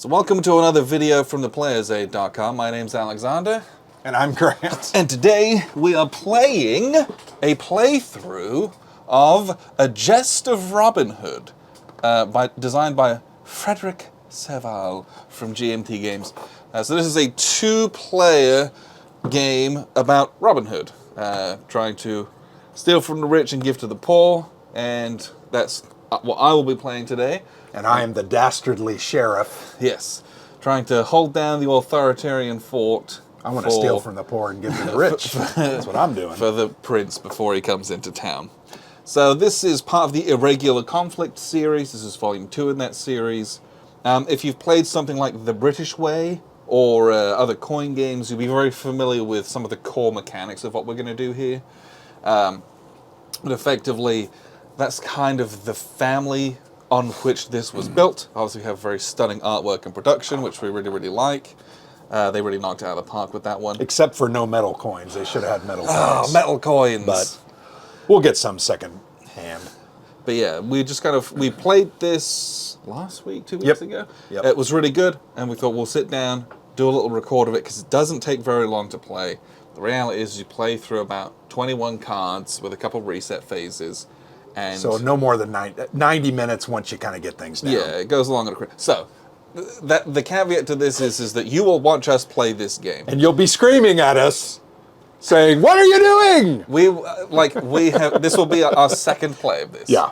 So welcome to another video from theplayersaid.com. My name's Alexander. And I'm Grant. And today we are playing a playthrough of A Gest of Robin Hood, designed by Frederick Serval from GMT Games. So this is a two-player game about Robin Hood, trying to steal from the rich and give to the poor, and that's what I will be playing today. And I am the dastardly sheriff. Yes, trying to hold down the authoritarian fort. I want to steal from the poor and give to the rich. That's what I'm doing. For the prince before he comes into town. So this is part of the Irregular Conflict series. This is volume 2 in that series. If you've played something like The British Way or other coin games, you'll be very familiar with some of the core mechanics of what we're going to do here. But effectively, that's kind of the family on which this was built. Obviously, we have very stunning artwork and production, which we really, really like. They really knocked it out of the park with that one. Except for no metal coins. They should have had metal coins. Oh, metal coins. But we'll get some second hand. But yeah, we played this last week, 2 weeks ago. Yep. It was really good, and we thought we'll sit down, do a little record of it, because it doesn't take very long to play. The reality is you play through about 21 cards with a couple reset phases. And so no more than 90 minutes once you kind of get things down. Yeah, it goes along at a... So, the caveat to this is that you will watch us play this game. And you'll be screaming at us, saying, "What are you doing?" We have... This will be our second play of this. Yeah.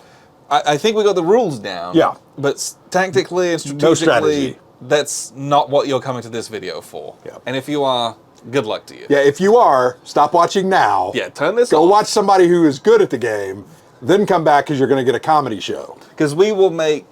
I think we got the rules down. Yeah. But tactically and strategically, No strategy. That's not what you're coming to this video for. Yeah. And if you are, good luck to you. Yeah, if you are, stop watching now. Yeah, turn this Go off. watch somebody who is good at the game, then come back because you're going to get a comedy show. Because we will make,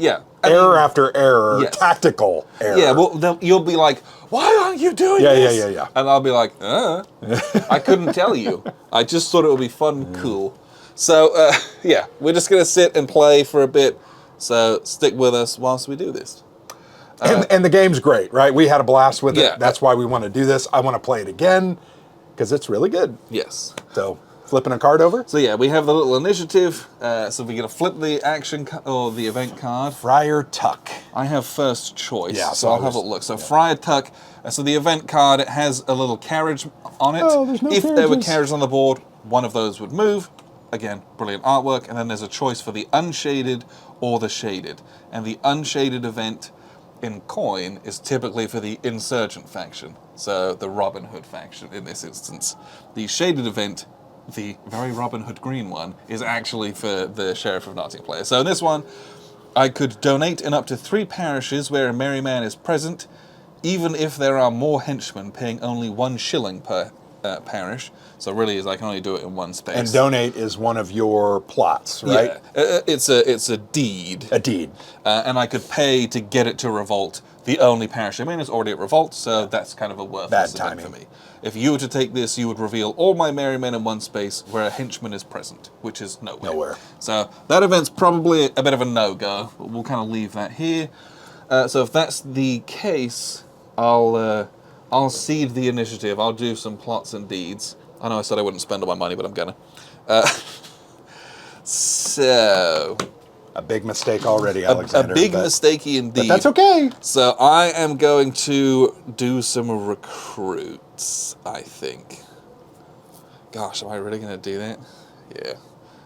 Error after error, yes. Tactical error. Yeah, well, you'll be like, why aren't you doing this? Yeah. And I'll be like, I couldn't tell you. I just thought it would be fun and cool. So, we're just going to sit and play for a bit. So stick with us whilst we do this. And the game's great, right? We had a blast with Yeah. it. That's why we want to do this. I want to play it again because it's really good. Yes. So, flipping a card over. So yeah, we have the little initiative. So we're going to flip the action or the event card. Friar Tuck. I have first choice, Yeah, so I'll have a look. So Friar Tuck, so the event card, it has a little carriage on it. Oh, there's no if there were carriages. carriages on the board, one of those would move. Again, brilliant artwork. And then there's a choice for the unshaded or the shaded. And the unshaded event in coin is typically for the insurgent faction. So the Robin Hood faction in this instance. The shaded event, the very Robin Hood green one, is actually for the Sheriff of Nottingham player. So in this one, I could donate in up to 3 parishes where a merry man is present, even if there are more henchmen paying only 1 shilling per parish. So really is I can only do it in one space. And donate is one of your plots, right? Yeah, it's a deed. A deed. And I could pay to get it to revolt. The only parish I'm in is already at revolt, so that's kind of a worthless event for me. If you were to take this, you would reveal all my merry men in one space where a henchman is present, which is nowhere. So that event's probably a bit of a no-go, but we'll kind of leave that here. So if that's the case, I'll cede the initiative. I'll do some plots and deeds. I know I said I wouldn't spend all my money, but I'm gonna. So... A big mistake already, Alexander. A big mistakey indeed. But that's okay. So I am going to do some recruits, I think. Gosh, am I really going to do that? Yeah.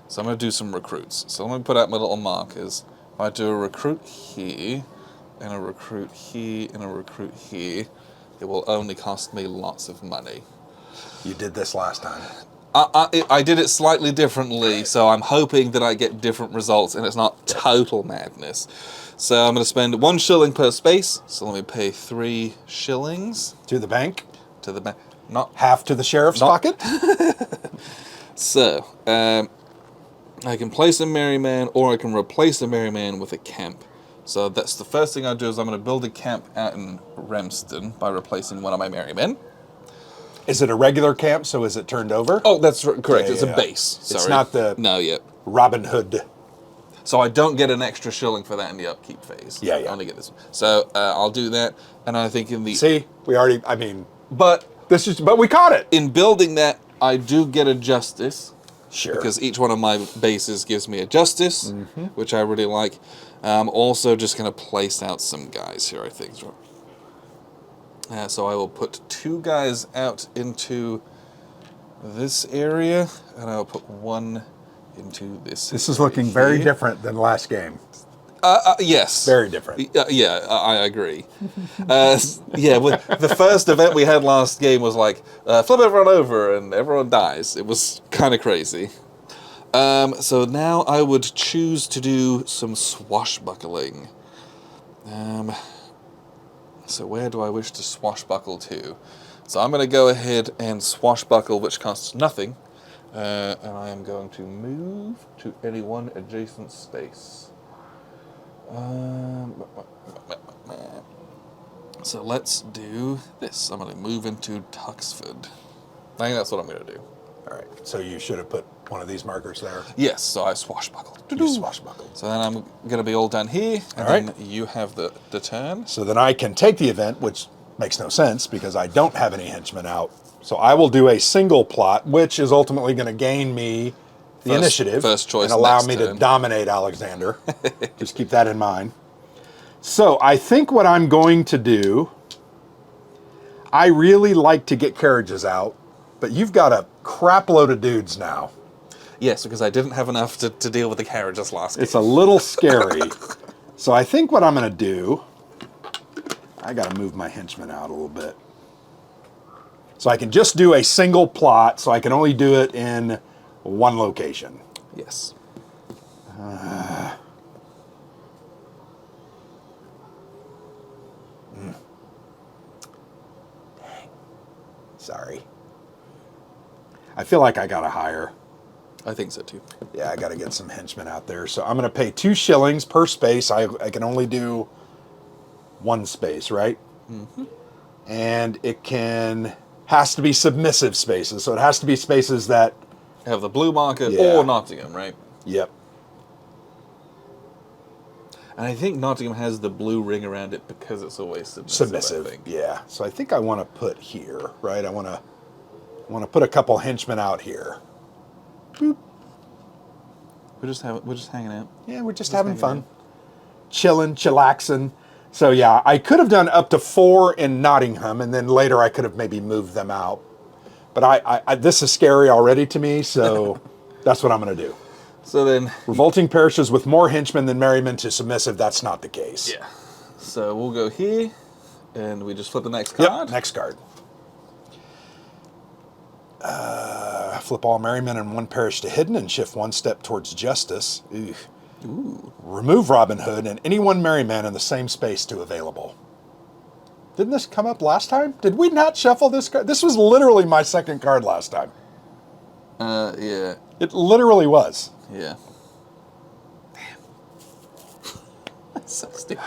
So I'm going to do some recruits. So let me put out my little markers. If I do a recruit here, and a recruit here, and a recruit here, it will only cost me lots of money. You did this last time. I did it slightly differently, so I'm hoping that I get different results and it's not total madness. So I'm going to spend 1 shilling per space. So let me pay 3 shillings. To the bank. To the bank. Not half to the sheriff's pocket. So, I can place a merry man or I can replace a merry man with a camp. So that's the first thing I do is I'm going to build a camp out in Remston by replacing one of my merry men. Is it a regular camp, so is it turned over? Oh, that's correct. Yeah, it's a base. Sorry. It's not the Robin Hood. So I don't get an extra shilling for that in the upkeep phase. Yeah. I only get this one. So I'll do that. And I think in the... See, we already, But we caught it. In building that, I do get a justice. Sure. Because each one of my bases gives me a justice, which I really like. I'm also just going to place out some guys here, I think. So I will put 2 guys out into this area, and I'll put 1 into this. This is looking very here. different than last game. Yes. Very different. Yeah, I agree. Yeah, the first event we had last game was like, flip everyone over and everyone dies. It was kind of crazy. So now I would choose to do some swashbuckling. So where do I wish to swashbuckle to? So I'm going to go ahead and swashbuckle, which costs nothing. And I am going to move to any one adjacent space. So let's do this. I'm going to move into Tuxford. I think that's what I'm going to do. All right. So you should have put one of these markers there. Yes, so I swashbuckled. You swashbuckled. So then I'm going to be all done here, and All then right. you have the turn. So then I can take the event, which makes no sense because I don't have any henchmen out. So I will do a single plot, which is ultimately going to gain me the initiative first choice and allow next me to turn. dominate Alexander. Just keep that in mind. So I think what I'm going to do, I really like to get carriages out, but you've got a crap load of dudes now. Yes, because I didn't have enough to deal with the carriages last game. It's a little scary. So I think what I'm going to do, I got to move my henchmen out a little bit. So I can just do a single plot, so I can only do it in one location. Yes. Dang. Sorry. I feel like I got to hire. I think so too. Yeah, I got to get some henchmen out there. So I'm going to pay 2 shillings per space. I can only do 1 space, right? Mm-hmm. And it has to be submissive spaces. So it has to be spaces that... Have the blue marker Yeah. or Nottingham, right? Yep. And I think Nottingham has the blue ring around it because it's always submissive. I think. Yeah. So I think I want to put here, right? I want to put a couple henchmen out here. Boop. We're just hanging out. Yeah, we're just having hanging fun. out. Chilling, chillaxing. So yeah, I could have done up to 4 in Nottingham, and then later I could have maybe moved them out. But I this is scary already to me, so that's what I'm going to do. So then... Revolting parishes with more henchmen than merrymen to submissive, that's not the case. Yeah. So we'll go here, and we just flip the next card. Yep, next card. Flip all merrymen in 1 parish to hidden and shift 1 step towards justice. Ooh. Remove Robin Hood and any 1 merryman in the same space to available. Didn't this come up last time? Did we not shuffle this card? This was literally my second card last time. Yeah. It literally was. Yeah. Damn. That's so stupid.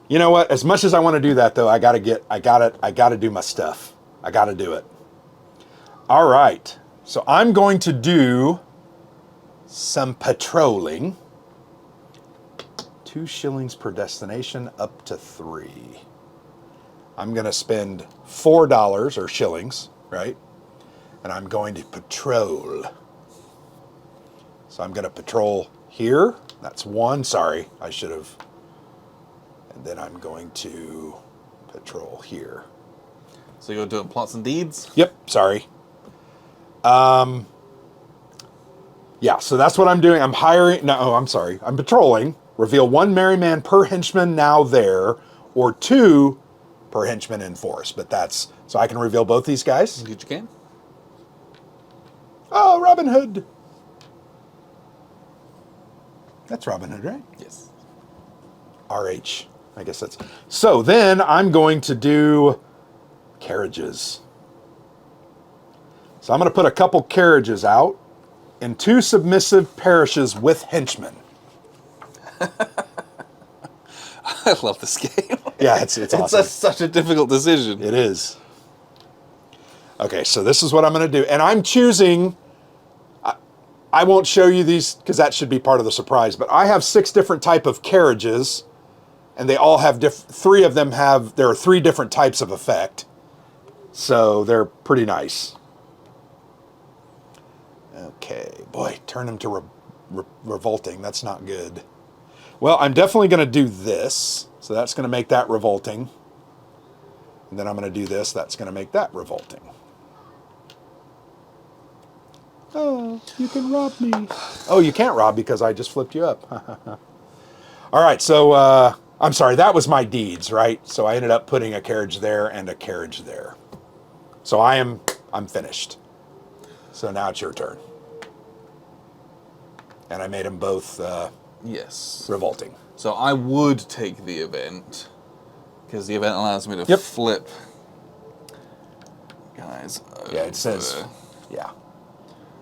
You know what? As much as I want to do that, though, I got to do my stuff. I got to do it. All right. So I'm going to do some patrolling. 2 shillings per destination, up to 3. I'm going to spend $4 or shillings, right? And I'm going to patrol. So I'm going to patrol here. That's 1. Sorry, I should have. And then I'm going to patrol here. So you're doing plots and deeds? Yep, sorry. Yeah, so that's what I'm doing. I'm hiring. No, I'm sorry. I'm patrolling. Reveal 1 merryman per henchman now there, or 2 per henchman in force. But that's... So I can reveal both these guys? You can. Oh, Robin Hood. That's Robin Hood, right? Yes. RH. I guess that's... So then I'm going to do carriages. So I'm going to put a couple carriages out in 2 submissive parishes with henchmen. I love this game. Yeah, it's awesome. It's such a difficult decision. It is. Okay, so this is what I'm going to do. And I'm choosing... I won't show you these because that should be part of the surprise, but I have 6 different type of carriages, and they all have 3 of them have... There are 3 different types of effect. So they're pretty nice. Okay, boy, turn them to revolting. That's not good. Well, I'm definitely going to do this. So that's going to make that revolting. And then I'm going to do this. That's going to make that revolting. Oh, you can rob me. Oh, you can't rob because I just flipped you up. All right, so I'm sorry, that was my deeds, right? So I ended up putting a carriage there and a carriage there. So I'm finished. So now it's your turn. And I made them both Yes. revolting. So I would take the event, because the event allows me to Yep. flip guys. Yeah, it says, over. yeah.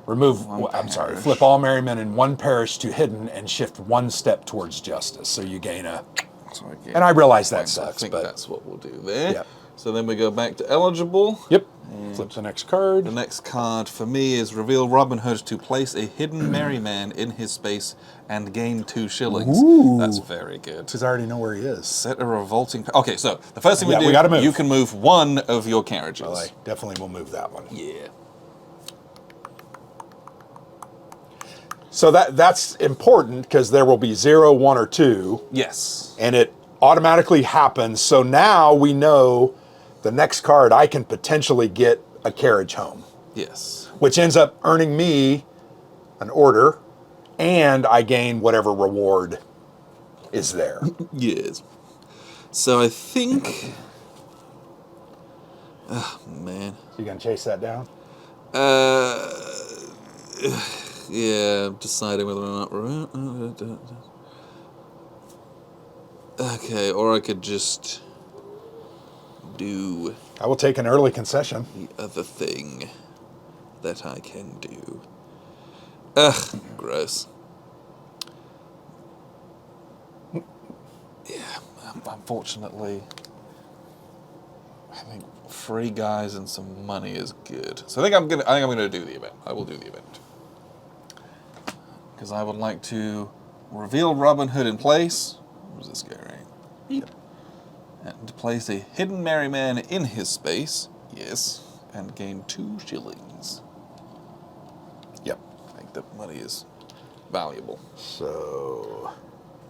Remove, I'm sorry, flip all merrymen in one parish to hidden and shift one step towards justice. So you gain a, So I get and I realize that points. I sucks, think but that's what we'll do there. Yep. So then we go back to eligible. Yep. Flip the next card. The next card for me is reveal Robin Hood to place a hidden merryman in his space and gain 2 shillings. Ooh. That's very good. Because I already know where he is. Set a revolting... Okay, so the first thing Yeah, we we do, gotta move. you can move one of your carriages. Well, I definitely will move that one. Yeah. So that's important because there will be 0, 1, or 2. Yes. And it automatically happens. So now we know the next card I can potentially get a carriage home, Yes. which ends up earning me an order, and I gain whatever reward is there. Yes. So I think... Oh, man. You gonna chase that down? Yeah, I'm deciding whether or not... Okay, or I could just do I will take an early concession. the other thing that I can do. Ugh, gross. Yeah, unfortunately, I think 3 guys and some money is good. So I think I'm gonna do the event. I will do the event because I would like to reveal Robin Hood in place. Where's this guy, right? Beep. And to place a hidden merryman in his space. Yes, and gain 2 shillings. Yep. I think that money is valuable. So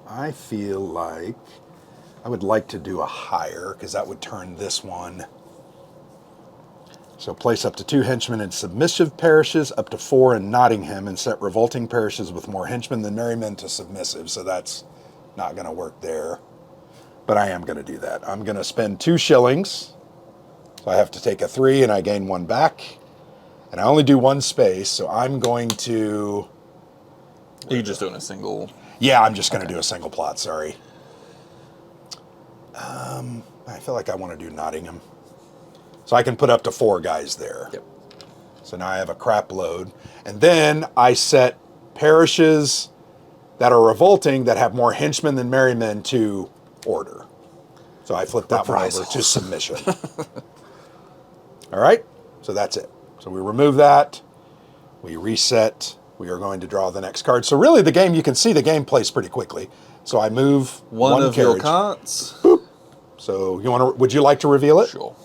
I feel like I would like to do a higher because that would turn this one. So place up to 2 henchmen in submissive parishes, up to 4 in Nottingham, and set revolting parishes with more henchmen than merrymen to submissive. So that's not going to work there. But I am going to do that. I'm going to spend 2 shillings. So I have to take a 3 and I gain 1 back. And I only do 1 space, so I'm going to... Are you just doing a single? Yeah, I'm just going to do a single plot, sorry. I feel like I want to do Nottingham. So I can put up to 4 guys there. Yep. So now I have a crap load. And then I set parishes that are revolting that have more henchmen than merrymen to order. So I flip that one over to Reprisals. submission. All right, so that's it. So we remove that, we reset, we are going to draw the next card. So really the game, you can see the game plays pretty quickly. So I move One of carriage. your cards. So you want to? Would you like to reveal it? Sure.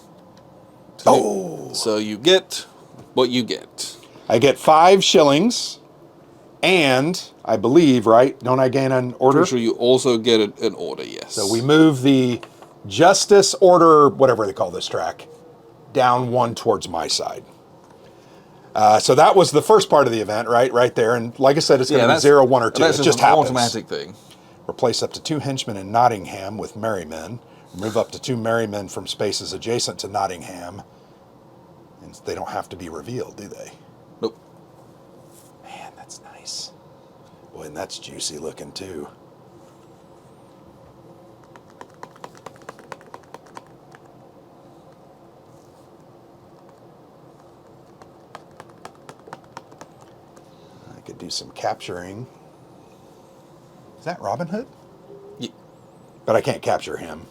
Oh, So you get what you get. I get 5 shillings, and I believe, right? Don't I gain an order? Pretty sure you also get an order, yes. So we move the justice order, whatever they call this track, down 1 towards my side. So that was the first part of the event, right there. And like I said, it's going to be 0, 1, or 2. It That's just an happens. automatic thing. Replace up to 2 henchmen in Nottingham with merrymen. Move up to 2 merrymen from spaces adjacent to Nottingham. And they don't have to be revealed, do they? Nope. Man, that's nice. Boy, and that's juicy looking too. I could do some capturing. Is that Robin Hood? Yeah. But I can't capture him.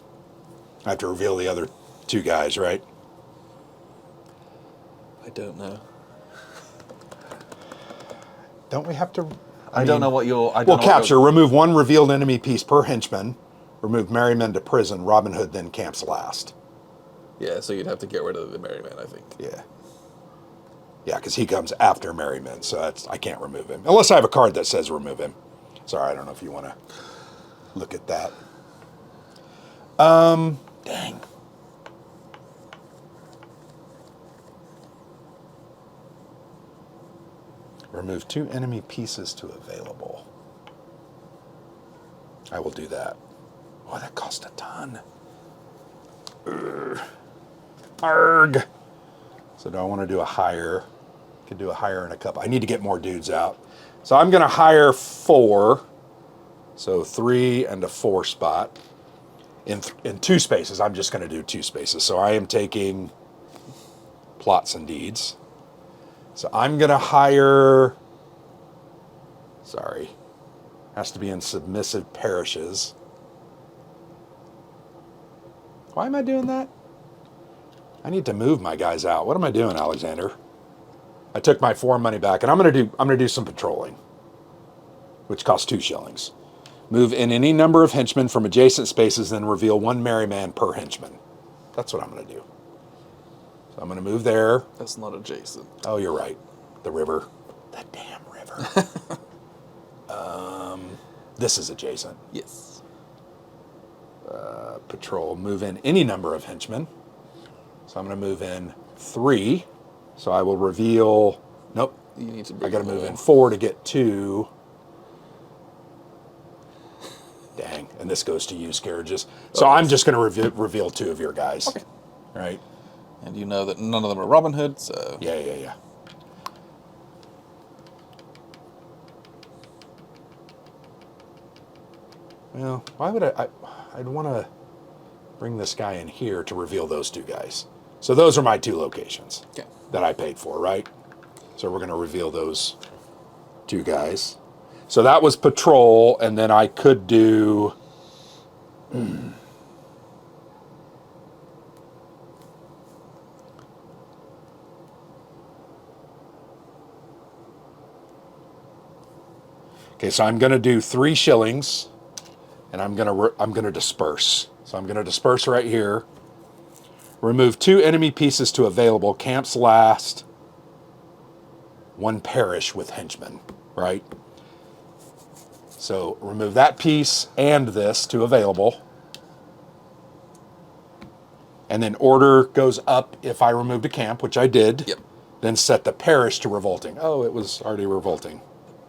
I have to reveal the other 2 guys, right? I don't know. Don't we have to? I don't know what your... Well, capture. Remove 1 revealed enemy piece per henchman. Remove merrymen to prison. Robin Hood then camps last. Yeah, so you'd have to get rid of the merryman, I think. Yeah. Yeah, because he comes after merrymen, so I can't remove him. Unless I have a card that says remove him. Sorry, I don't know if you want to look at that. Dang. Remove 2 enemy pieces to available. I will do that. Oh, that cost a ton. Urgh. Arg. So do I want to do a hire? Could do a hire and a couple. I need to get more dudes out. So I'm going to hire 4. So 3 and a 4 spot. In 2 spaces, I'm just going to do 2 spaces. So I am taking plots and deeds. So I'm going to hire, sorry, has to be in submissive parishes. Why am I doing that? I need to move my guys out. What am I doing, Alexander? I took my 4 money back, and I'm going to do some patrolling, which costs 2 shillings. Move in any number of henchmen from adjacent spaces, then reveal 1 merry man per henchman. That's what I'm going to do. So I'm going to move there. That's not adjacent. Oh, you're right. The river. The damn river. This is adjacent. Yes. Patrol. Move in any number of henchmen. So I'm going to move in 3. So I will reveal... Nope. You need to I got to move in 4 to get 2. Dang. And this goes to use carriages. So I'm just going to reveal 2 of your guys. Okay. Right? And you know that none of them are Robin Hood, so... Yeah. Well, why would I'd want to bring this guy in here to reveal those 2 guys. So those are my 2 locations that I paid for, right? So we're going to reveal those 2 guys. So that was patrol, and then I could do... Okay, so I'm going to do 3 shillings, and I'm going to disperse. So I'm going to disperse right here. Remove 2 enemy pieces to available. Camps last. 1 parish with henchmen, right? So remove that piece and this to available. And then order goes up if I removed a camp, which I did. Yep. Then set the parish to revolting. Oh, it was already revolting.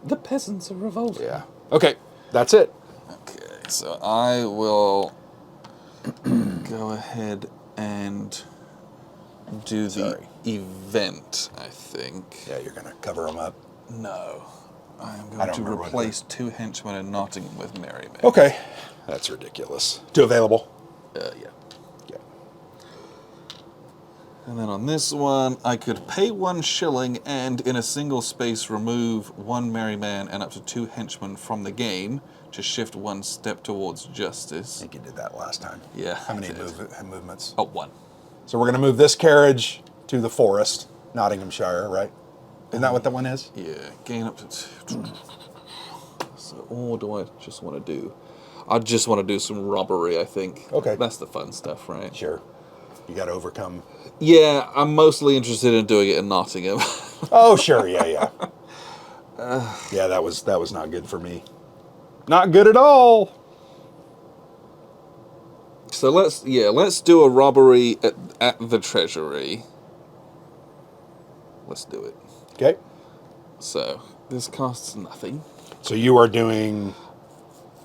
The peasants are revolting. Yeah. Okay, that's it. Okay, so I will go ahead and do the event, I think. Yeah, you're going to cover them up. No. I am I going don't to remember what replace 2 henchmen in Nottingham with merry men. Okay. That's ridiculous. 2 available? Yeah. Yeah. And then on this one, I could pay 1 shilling and in a single space remove 1 merry man and up to 2 henchmen from the game to shift 1 step towards I justice. think you did that last time. Yeah, How many I did. movements? Oh, 1. So we're going to move this carriage to the forest, Nottinghamshire, right? Isn't that what that one is? Yeah, gain up to 2. So, or do I just want to do... I just want to do some robbery, I think. Okay. That's the fun stuff, right? Sure. You got to overcome. Yeah, I'm mostly interested in doing it in Nottingham. Oh, sure. Yeah. Yeah, that was not good for me. Not good at all. So let's do a robbery at the treasury. Let's do it. Okay. So this costs nothing. So you are doing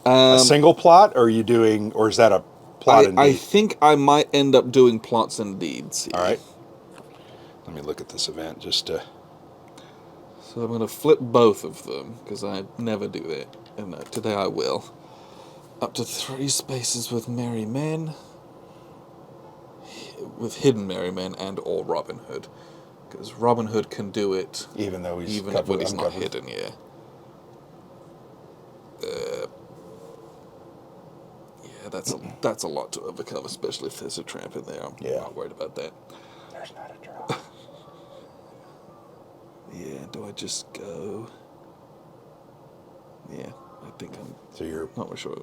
a single plot, or or is that a plot and I deed? think I might end up doing plots and deeds. All right. Let me look at this event just to... So I'm going to flip both of them, because I never do that. And today I will. Up to 3 spaces with merry men. With hidden merry men and or Robin Hood. Because Robin Hood can do it Even though he's even covered, when he's not uncovered. hidden, yeah. Yeah, that's a lot to overcome, especially if there's a tramp in there. I'm not worried about that. There's not a trap. Yeah, do I just go? Yeah, I think I'm So you're... not sure.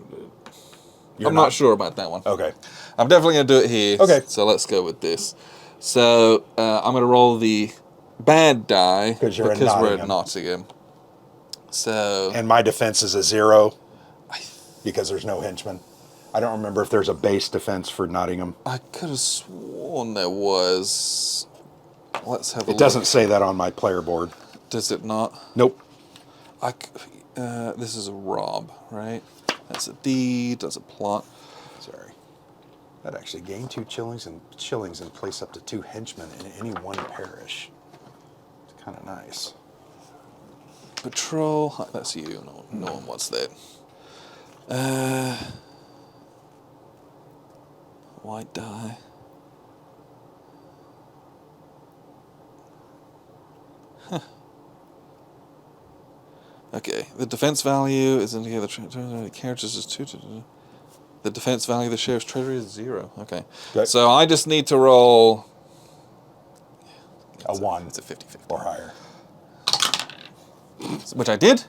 You're I'm not sure about that one. Okay. I'm definitely going to do it here. Okay. So let's go with this. So I'm going to roll the bad die Because we're at Nottingham. So And my defense is a 0 because there's no henchmen. I don't remember if there's a base defense for Nottingham. I could have sworn there was. Let's have a look. It doesn't say that on my player board. Does it not? Nope. This is a rob, right? That's a D. Does a plot. Sorry. That actually gain 2 shillings and place up to 2 henchmen in any one parish. It's kind of nice. Patrol. That's you. No one wants that. White die. Okay, the defense value is indicated. The characters is 2. The defense value of the sheriff's treasury is 0. Okay. Good. So I just need to roll A 1. It's a 50-50. Or higher. Which I did.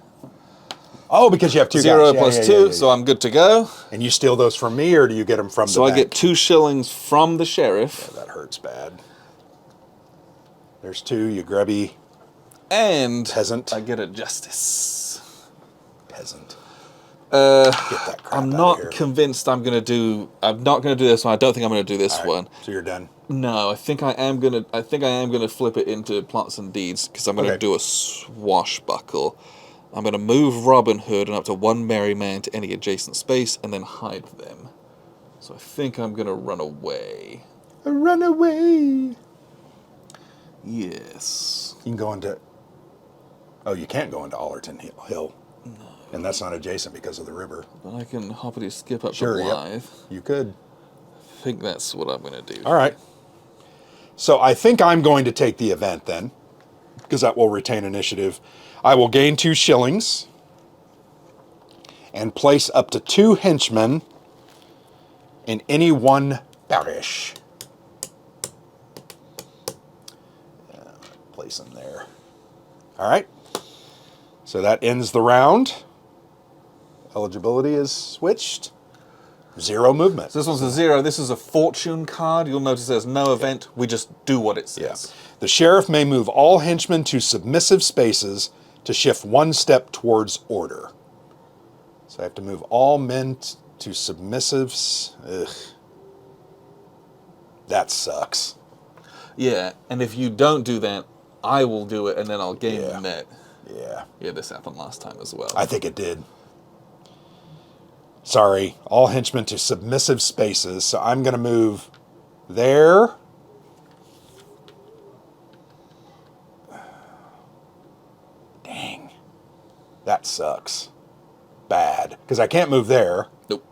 Oh, because you have 2 0 guys. plus 2, so I'm good to go. And you steal those from me, or do you get them from the So I bank? get 2 shillings from the sheriff. Yeah, that hurts bad. There's 2, you grubby And peasant. I get a justice. Peasant. Get that crap I'm out not of here. convinced I'm not gonna do this one. I don't think I'm gonna do this All right, one. So you're done. No, I think I am gonna flip it into plots and deeds because I'm gonna Okay. do a swashbuckle. I'm gonna move Robin Hood and up to 1 merry man to any adjacent space and then hide them. So I think I'm gonna run away. Run away. Yes. You can go into... Oh, you can't go into Allerton Hill. No. And that's not adjacent because of the river. But I can hoppity skip up Sure, to yep. Blythe. You could. I think that's what I'm gonna do. All right. So I think I'm going to take the event then, because that will retain initiative. I will gain 2 shillings and place up to 2 henchmen in any one parish. Place them there. All right. So that ends the round. Eligibility is switched. 0 movement. So this one's a 0. This is a fortune card. You'll notice there's no event. We just do what it says. The sheriff may move all henchmen to submissive spaces to shift 1 step towards order. So I have to move all men to submissives. Ugh. That sucks. Yeah, and if you don't do that, I will do it, and then I'll gain the net. Yeah. Yeah, this happened last time as well. I think it did. Sorry. All henchmen to submissive spaces. So I'm going to move there. Dang. That sucks. Bad. Because I can't move there. Nope.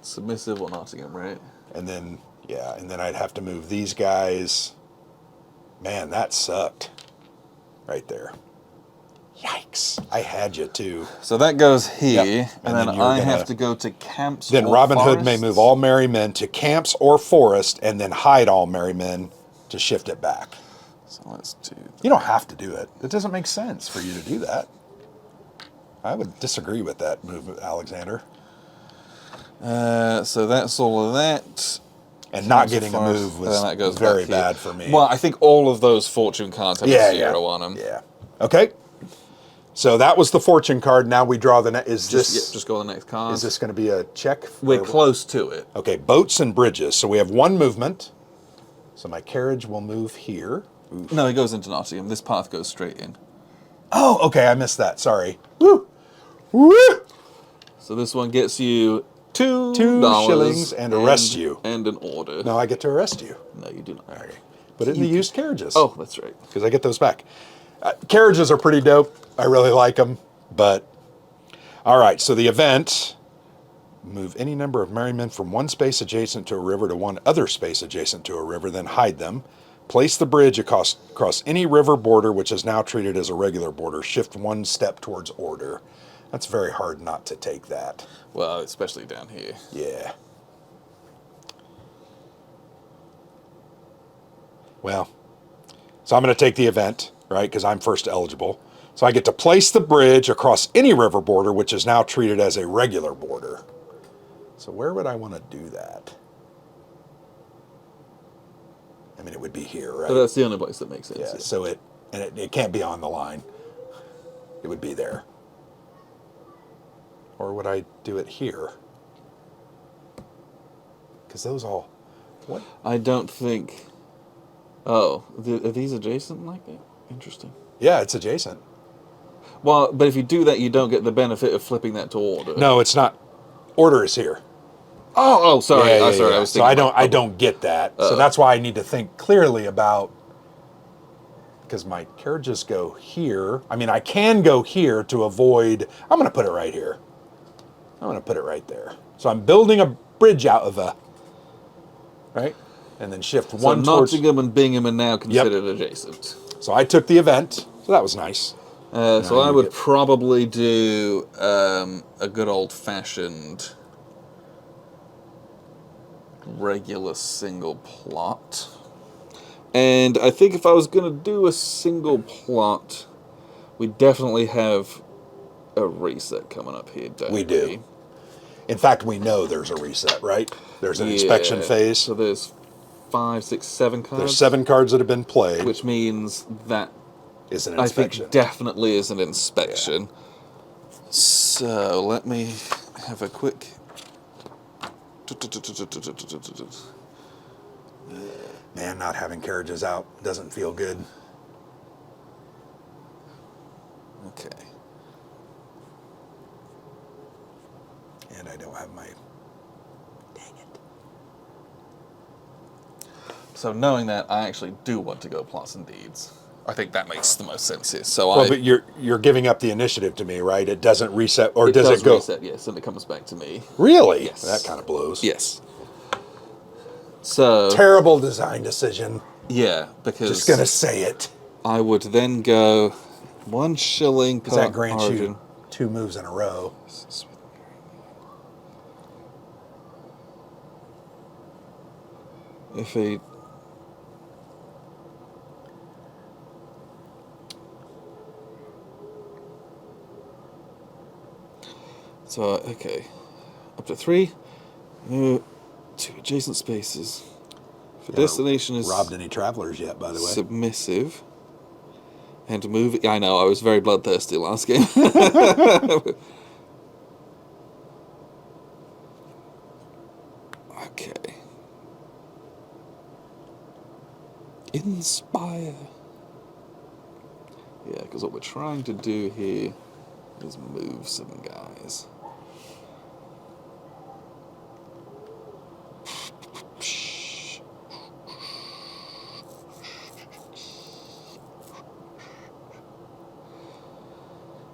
Submissive or Nottingham, right? And then, yeah, and then I'd have to move these guys. Man, that sucked. Right there. Yikes. I had you too. So that goes here, Yep. and then you're I gonna- have to go to camps. Then or Robin Hood may forests. move all merry men to camps or forest and then hide all merry men to shift it back. So let's do. You don't have to do it. It doesn't make sense for you to do that. I would disagree with that move, Alexander. So that's all of that. And not Camps or getting a forests, move and then that was goes very back here. bad for me. Well, I think all of those fortune cards have a 0 on them. Yeah. Okay. So that was the fortune card. Now we draw the... Just go on the next card. Is this going to be a check? We're close to it. Okay, boats and bridges. So we have 1 movement. So my carriage will move here. Oof. No, it goes into Nottingham. This path goes straight in. Oh, okay, I missed that. Sorry. Woo! Woo! So this one gets you $2 shillings and arrest you. And an order. No, I get to arrest you. No, you do not. Okay. Put it in the used carriages. Oh, that's right. Because I get those back. Carriages are pretty dope. I really like them. But, all right, so the event, move any number of merry men from 1 space adjacent to a river to 1 other space adjacent to a river, then hide them. Place the bridge across any river border, which is now treated as a regular border. Shift 1 step towards order. That's very hard not to take that. Well, especially down here. Yeah. Well, so I'm going to take the event, right, because I'm first eligible. So I get to place the bridge across any river border, which is now treated as a regular border. So where would I want to do that? I mean, it would be here, right? But that's the only place that makes sense. Yeah, Yeah. so it can't be on the line. It would be there. Or would I do it here? Because those all... What? I don't think... Oh, are these adjacent like that? Interesting. Yeah, it's adjacent. Well, but if you do that, you don't get the benefit of flipping that to order. No, it's not. Order is here. Oh, sorry. Yeah, yeah, Sorry, yeah. I was So thinking. I don't get that. So that's why I need to think clearly about, because my carriages go here. I mean, I can go here to avoid. I'm going to put it right here. I'm going to put it right there. So I'm building a bridge out of a, right, and then shift So one towards. Nottingham and Bingham are now considered adjacent. So I took the event. So that was nice. So I you would get- probably do a good old-fashioned regular single plot. And I think if I was going to do a single plot, we definitely have a reset coming up here, don't we? We do. In fact, we know there's a reset, right? There's an inspection Yeah. phase. So there's 5, 6, 7 cards. There's 7 cards that have been played. Which means that Is an I inspection. think definitely is an inspection. So let me have a quick. Man, not having carriages out doesn't feel good. Okay. And I don't have my. Dang it. So knowing that, I actually do want to go plots and deeds. I think that makes the most sense here. So Well, but you're giving up the initiative to me, right? It doesn't reset, or it does does it go? reset, yes, and it comes back to me. Really? Yes. That kind of blows. Yes. So Terrible design decision. yeah, because Just gonna say it. I would then go 1 shilling per Because that grants origin. you 2 moves in a row. If a So, okay. Up to 3. 2 adjacent spaces. For destination is Robbed any travelers yet, by the way? submissive. And move. I know, I was very bloodthirsty last game. Okay. Inspire. Yeah, because what we're trying to do here is move some guys.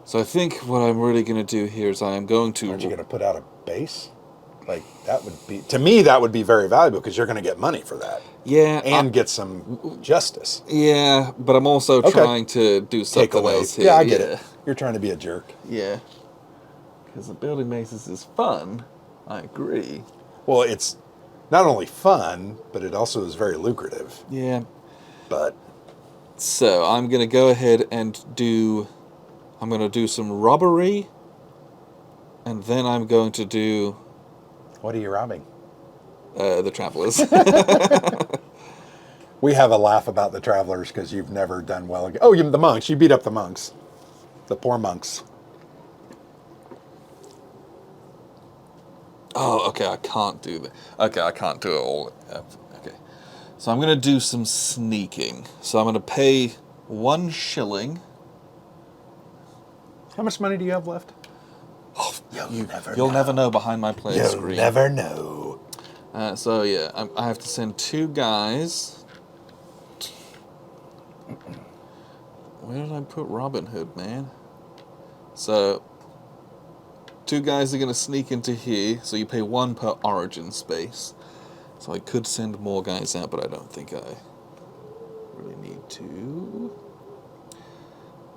So I think what I'm really going to do here is I am going to... Aren't you going to put out a base? Like, that would be, to me, that would be very valuable because you're going to get money for that. Yeah. And get some justice. Yeah, but I'm also trying to do Take something away. else here. Yeah, I get it. You're trying to be a jerk. Yeah. Because the building bases is fun. I agree. Well, it's not only fun, but it also is very lucrative. Yeah. But So I'm going to go ahead and do... I'm going to do some robbery. And then I'm going to do what are you robbing? the travelers. We have a laugh about the travelers because you've never done well again. Oh, the monks. You beat up the monks. The poor monks. Oh, okay, I can't do that. Okay, I can't do it all. Okay. So I'm going to do some sneaking. So I'm going to pay 1 shilling. How much money do you have left? Oh, You'll never know behind my player You'll screen. never know. So yeah, I have to send 2 guys. Where did I put Robin Hood, man? So 2 guys are going to sneak into here. So you pay 1 per origin space. So I could send more guys out, but I don't think I really need to.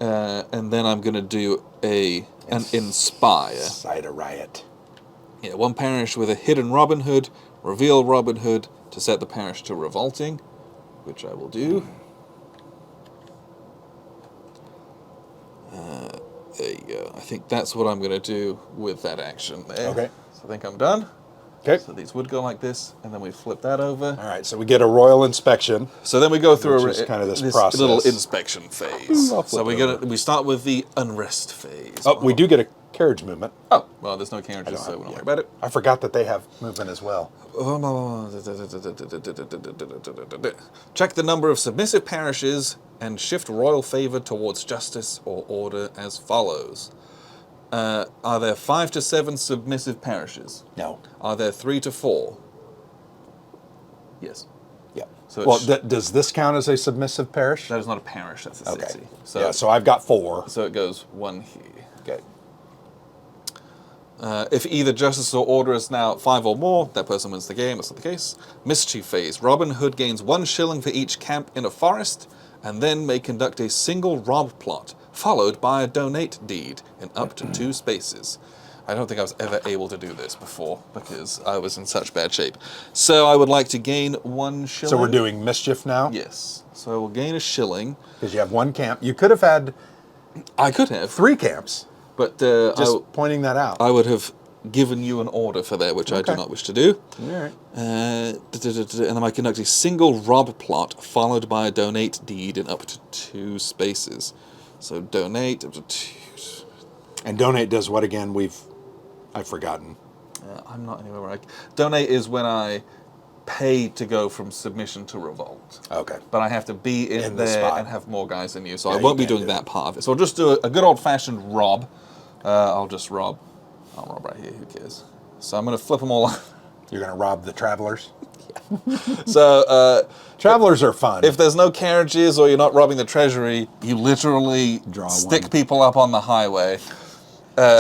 And then I'm going to do an Inspire. Incite a riot. Yeah, 1 parish with a hidden Robin Hood, reveal Robin Hood to set the parish to revolting, which I will do. There you go. I think that's what I'm going to do with that action there. Okay. So I think I'm done. Okay. So these would go like this, and then we flip that over. All right, so we get a royal inspection. So then we go through Which is kind of this process. little inspection phase. Ooh, I'll So flip it over. we start with the unrest phase. Oh, we do get a carriage movement. Oh, well, there's no carriages, so we don't worry about it. I forgot that they have movement as well. Check the number of submissive parishes and shift royal favor towards justice or order as follows. Are there 5 to 7 submissive parishes? No. Are there 3 to 4? Yes. Yeah. So Well, does this count as a submissive parish? that is not a parish, that's a Okay. city. So, Yeah, so I've got 4. so it goes 1 here. Okay. If either justice or order is now 5 or more, that person wins the game. That's not the case. Mischief phase. Robin Hood gains 1 shilling for each camp in a forest, and then may conduct a single rob plot, followed by a donate deed in up to 2 spaces. I don't think I was ever able to do this before, because I was in such bad shape. So I would like to gain 1 shilling. So we're doing mischief now? Yes. So we'll gain a shilling. Because you have 1 camp. You could have had I could have, 3 camps. but Just pointing that out. I would have given you an order for that, which I do Okay. not wish to do. All right. And then I conduct a single rob plot followed by a donate deed in up to 2 spaces. So donate up to 2. And donate does what again? I've forgotten. I'm not anywhere where I. Donate is when I pay to go from submission to revolt. Okay. But I have to be in the there spot. and have more guys than you, so Yeah, I won't you be can't doing do that it. part of it. So I'll just do a good old-fashioned rob. I'll just rob. I'll rob right here. Who cares? So I'm going to flip them all. You're going to rob the travelers? So Travelers are fun. if there's no carriages or you're not robbing the treasury, you literally Draw stick one. people up on the highway.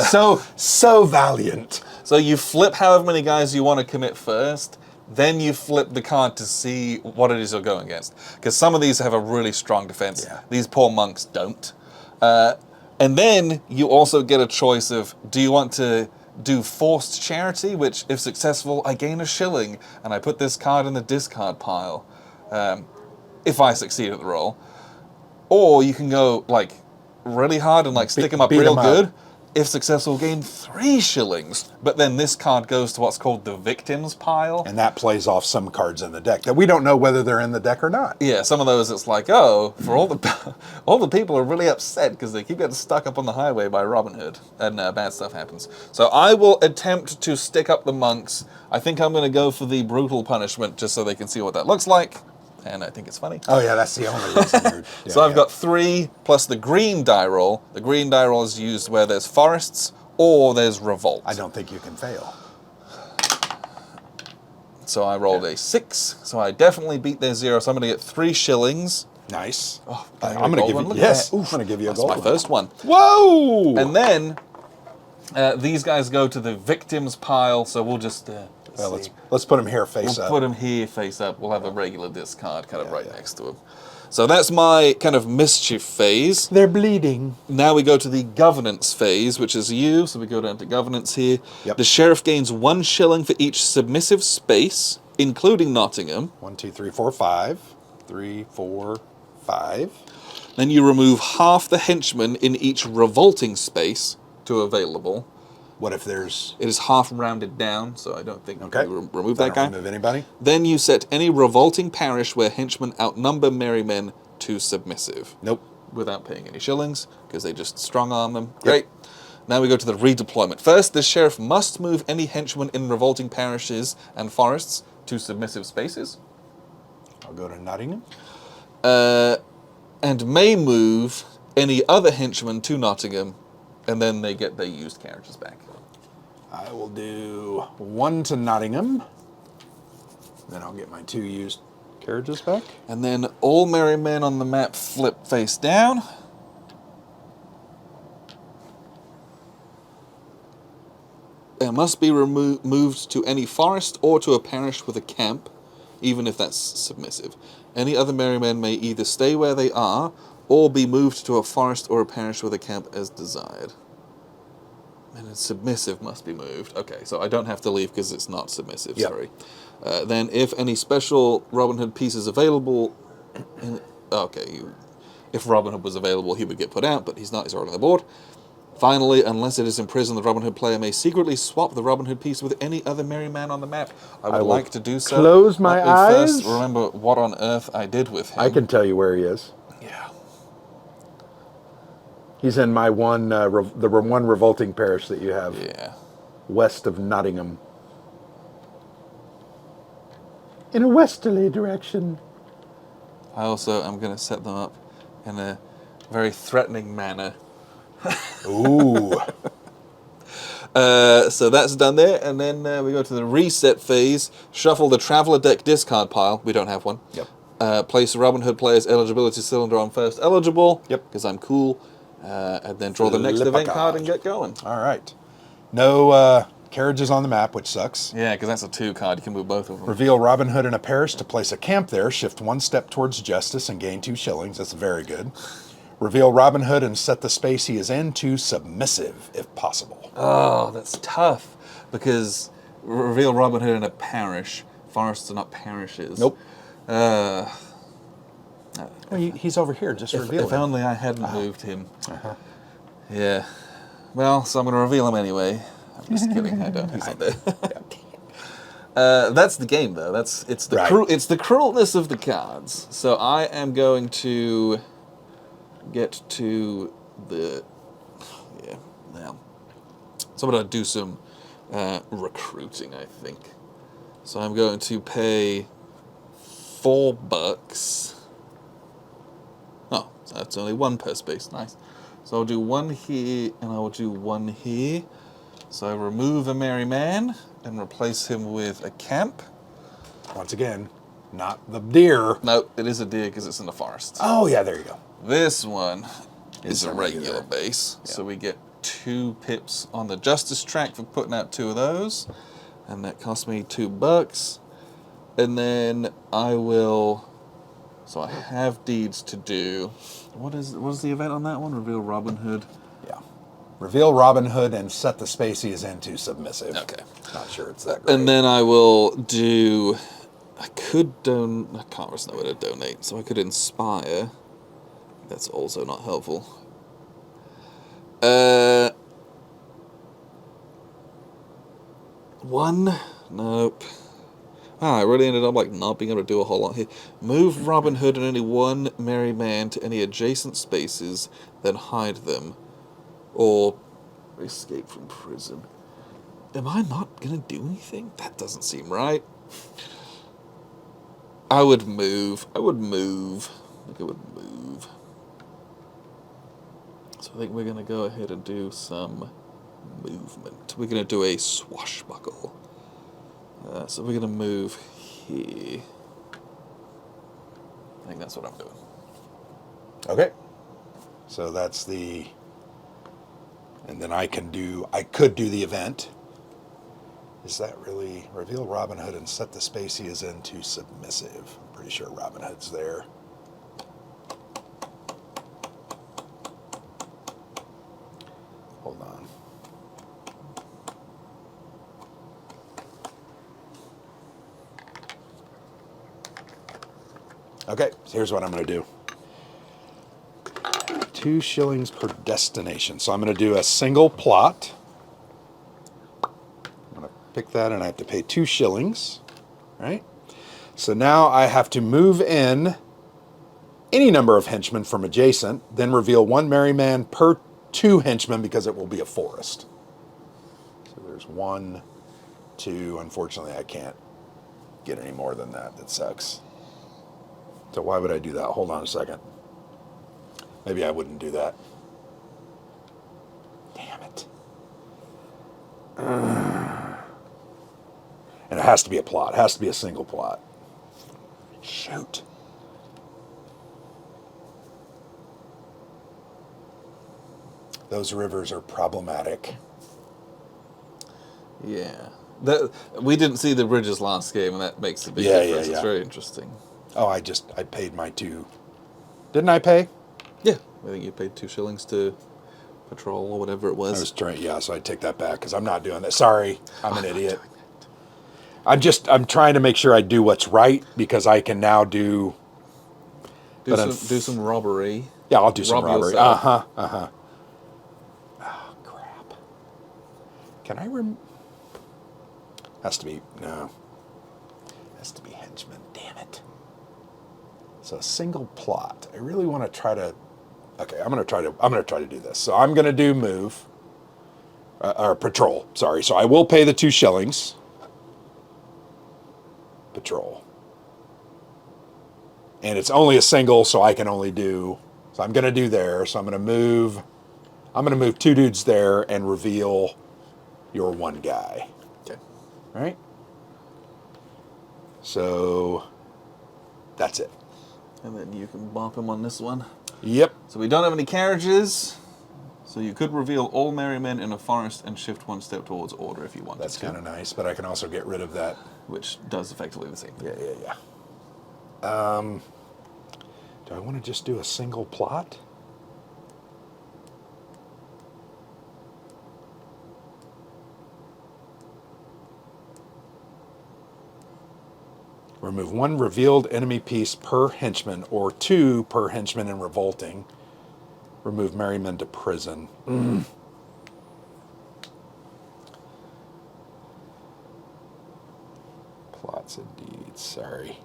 so valiant. So you flip however many guys you want to commit first, then you flip the card to see what it is you're going against. Because some of these have a really strong defense. Yeah. These poor monks don't. And then you also get a choice of, do you want to do forced charity, which if successful, I gain a shilling, and I put this card in the discard pile if I succeed at the roll. Or you can go like really hard and like stick them up beat real 'em up. good. If successful, gain 3 shillings. But then this card goes to what's called the victims pile. And that plays off some cards in the deck that we don't know whether they're in the deck or not. Yeah, some of those it's like, oh, for all the all the people are really upset because they keep getting stuck up on the highway by Robin Hood, and bad stuff happens. So I will attempt to stick up the monks. I think I'm going to go for the brutal punishment just so they can see what that looks like, and I think it's funny. Oh, yeah, that's the only reason you're... Yeah, So I've got 3 plus the green die roll. The green die roll is used where there's forests or there's revolt. I don't think you can fail. So I rolled a 6. So I definitely beat their 0. So I'm going to get 3 shillings. Nice. Oh, I'm going to give you... Look at Yes, that. I'm going to give you a That's gold my one. first one. Whoa! And then these guys go to the victims pile. So we'll just Well, let's put them here face we'll up. put them here face up. We'll have a regular discard kind of next to them. So that's my kind of mischief phase. They're bleeding. Now we go to the governance phase, which is you. So we go down to governance here. Yep. The sheriff gains 1 shilling for each submissive space, including Nottingham. 1, 2, 3, 4, 5. 3, 4, 5. Then you remove half the henchmen in each revolting space to available. What if there's... It is half rounded down, so I don't think Okay. you remove I that don't guy. remove anybody. Then you set any revolting parish where henchmen outnumber merry men to submissive. Nope. Without paying any shillings, because they just strong arm them. Great. Now we go to the redeployment. First, the sheriff must move any henchmen in revolting parishes and forests to submissive spaces. I'll go to Nottingham. And may move any other henchmen to Nottingham, and then they get their used carriages back. I will do 1 to Nottingham. Then I'll get my 2 used carriages back. And then all merry men on the map flip face down. It must be moved to any forest or to a parish with a camp, even if that's submissive. Any other merry men may either stay where they are or be moved to a forest or a parish with a camp as desired. And it's submissive must be moved. Okay, so I don't have to leave because it's not submissive, Yep. sorry. Then if any special Robin Hood pieces available... if Robin Hood was available, he would get put out, but he's not, he's already on the board. Finally, unless it is imprisoned, the Robin Hood player may secretly swap the Robin Hood piece with any other merry man on the map. I would will like to do so. close my Let me first eyes. remember what on earth I did with him. I can tell you where he is. Yeah. He's in my one, the one revolting parish that you have Yeah. west of Nottingham. In a westerly direction. I also am going to set them up in a very threatening manner. Ooh. So that's done there, and then we go to the reset phase. Shuffle the Traveler deck discard pile. We don't have one. Yep. Place the Robin Hood player's eligibility cylinder on first eligible. Yep. Because I'm cool. And then draw the next Flip a event card and get going. All right. No carriages on the map, which sucks. Yeah, because that's a 2 card. You can move both of them. Reveal Robin Hood in a parish to place a camp there. Shift 1 step towards justice and gain 2 shillings. That's very good. Reveal Robin Hood and set the space he is in to submissive, if possible. Oh, that's tough. Because reveal Robin Hood in a parish. Forests are not parishes. Nope. Uh, Well, he's over here. Just reveal if him. only I hadn't moved him. Yeah. Well, so I'm going to reveal him anyway. I'm just kidding. I don't. He's not there. That's the game, though. It's the Right. it's the cruelness of the cards. So I am going to get to the now. So I'm going to do some recruiting, I think. So I'm going to pay $4. Oh, so that's only 1 per space. Nice. So I'll do 1 here, and I will do 1 here. So I remove a merry man and replace him with a camp. Once again, not the deer. No, it is a deer because it's in the forest. Oh, yeah, there you go. This one is It's a a regular regular. base. Yeah. So we get 2 pips on the justice track for putting out 2 of those. And that cost me $2. And then I will... So I have deeds to do. What is the event on that one? Reveal Robin Hood. Yeah. Reveal Robin Hood and set the space he is in to submissive. Okay. Not sure it's that great. And then I will do... I could donate... I can't remember where to donate, so I could inspire. That's also not helpful. One? Nope. I really ended up not being able to do a whole lot here. Move Robin Hood and only 1 merry man to any adjacent spaces, then hide them. Or escape from prison. Am I not going to do anything? That doesn't seem right. I would move. I would move. So I think we're going to go ahead and do some movement. We're going to do a swashbuckle. So we're going to move here. I think that's what I'm doing. Okay. So that's the... And then I could do the event. Is that really... Reveal Robin Hood and set the space he is in to submissive. I'm pretty sure Robin Hood's there. Hold on. Okay, so here's what I'm going to do. 2 shillings per destination. So I'm going to do a single plot. I'm going to pick that and I have to pay 2 shillings. Right? So now I have to move in any number of henchmen from adjacent, then reveal 1 merry man per 2 henchmen because it will be a forest. So there's 1, 2. Unfortunately, I can't get any more than that. That sucks. So why would I do that? Hold on a second. Maybe I wouldn't do that. Damn it. And it has to be a plot. It has to be a single plot. Shoot. Those rivers are problematic. Yeah. We didn't see the bridges last game, and that makes a big Yeah, difference. yeah, It's yeah. very interesting. Oh, I paid my 2. Didn't I pay? Yeah. I think you paid 2 shillings to patrol or whatever it was. I was trying, yeah, so I take that back because I'm not doing that. Sorry, I'm an idiot. I'm trying to make sure I do what's right because I can now do... do some robbery. Yeah, I'll do some Rob robbery. yourself. Oh, crap. Can I Has to be, no. Has to be henchman, damn it. So a single plot. I really want to try to Okay, I'm gonna try to do this. So I'm gonna do move or patrol. Sorry. So I will pay the 2 shillings. Patrol. And it's only a single, so I can only do. So I'm gonna do there. So I'm gonna move 2 dudes there and reveal your 1 guy. Okay. All right. So that's it. And then you can bop him on this one. Yep. So we don't have any carriages. So you could reveal all merry men in a forest and shift 1 step towards order if you wanted That's to. kind of nice, but I can also get rid of that. Which does effectively the same thing. Yeah. Do I want to just do a single plot? Remove 1 revealed enemy piece per henchman or 2 per henchman in revolting. Remove merrymen to prison. Plots and deeds, sorry.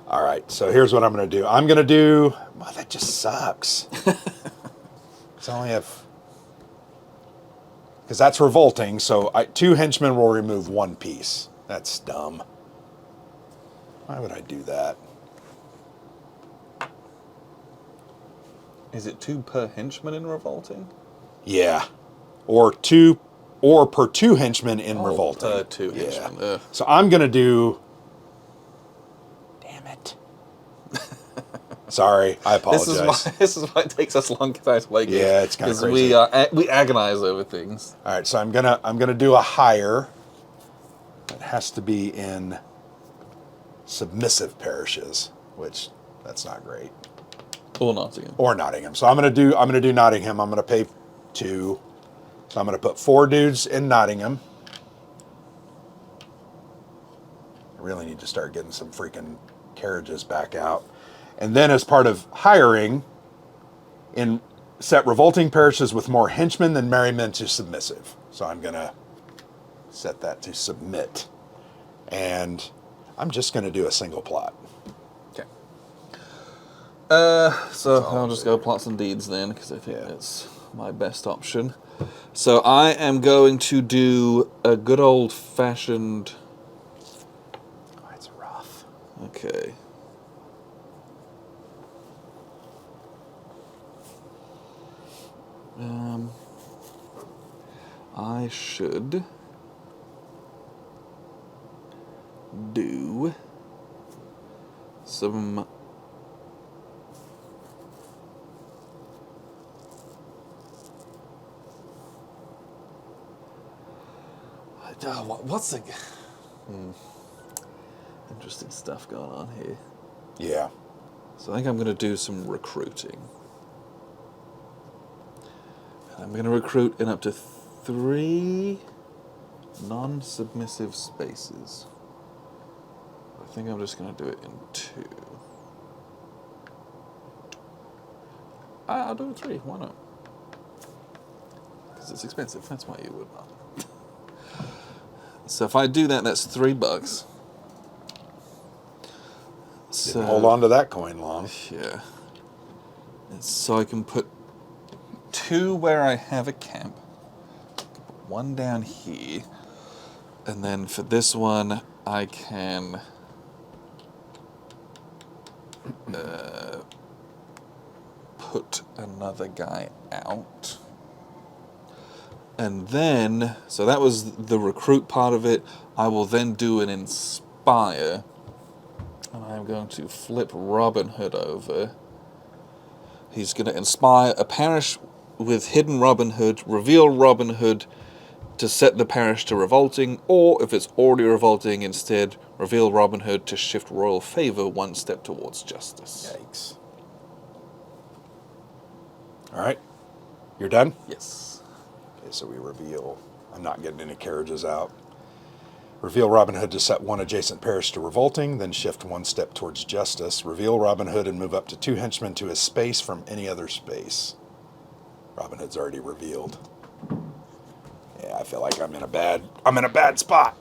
All right, so here's what I'm going to do. I'm going to do... Well, that just sucks. So I only have... Because that's revolting, so 2 henchmen will remove 1 piece. That's dumb. Why would I do that? Is it 2 per henchman in revolting? Yeah. Or per 2 henchmen in revolting. Per 2 henchmen. Yeah. Ugh. So I'm going to do... Damn it. Sorry, I apologize. This is why it takes us long to play games. Yeah, it's kinda crazy. Because we agonize over things. All right, so I'm gonna do a hire. It has to be in submissive parishes, which that's not great. Or Nottingham. Or Nottingham. So I'm gonna do Nottingham. I'm gonna pay 2. So I'm gonna put 4 dudes in Nottingham. I really need to start getting some freaking carriages back out. And then as part of hiring, set revolting parishes with more henchmen than merry men to submissive. So I'm going to set that to submit. And I'm just going to do a single plot. Okay. So I'll just go plots and deeds then, because I think that's my best option. So I am going to do a good old-fashioned... Oh, it's rough. Okay. I should do some what's the interesting stuff going on here. Yeah. So I think I'm going to do some recruiting. I'm going to recruit in up to 3 non-submissive spaces. I think I'm just going to do it in 2. I'll do it 3. Why not? Because it's expensive. That's why you would not. So if I do that, that's $3. So Didn't hold on to that coin long. yeah. And so I can put 2 where I have a camp, 1 down here, and then for this one I can put another guy out. And then, so that was the recruit part of it. I will then do an inspire, and I'm going to flip Robin Hood over. He's going to inspire a parish with hidden Robin Hood, reveal Robin Hood to set the parish to revolting, or if it's already revolting, instead reveal Robin Hood to shift royal favor 1 step towards justice. Yikes. All right. You're done? Yes. Okay, so we reveal. I'm not getting any carriages out. Reveal Robin Hood to set 1 adjacent parish to revolting, then shift 1 step towards justice. Reveal Robin Hood and move up to 2 henchmen to his space from any other space. Robin Hood's already revealed. Yeah, I feel like I'm in a bad spot.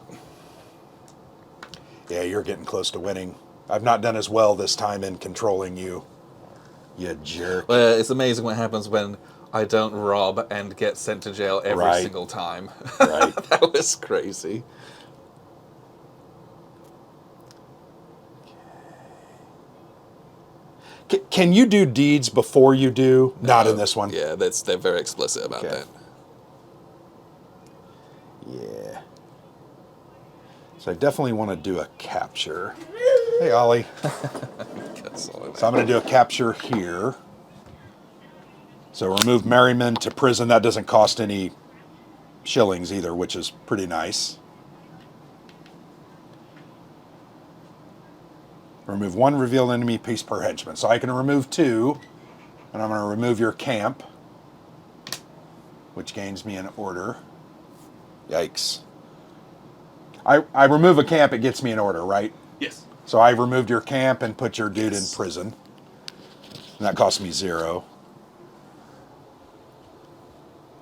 Yeah, you're getting close to winning. I've not done as well this time in controlling you. You jerk. Well, it's amazing what happens when I don't rob and get sent to jail every Right. single time. Right. That was crazy. Can you do deeds before you do? Not in this one. Yeah, they're very explicit about Okay. that. Yeah. So I definitely want to do a capture. Hey, Ollie. So I'm going to do a capture here. So remove Merriman to prison. That doesn't cost any shillings either, which is pretty nice. Remove one revealed enemy piece per henchman. So I can remove 2, and I'm going to remove your camp, which gains me an order. Yikes. I remove a camp, it gets me an order, right? Yes. So I removed your camp and put your dude Yes. in prison. And that cost me 0.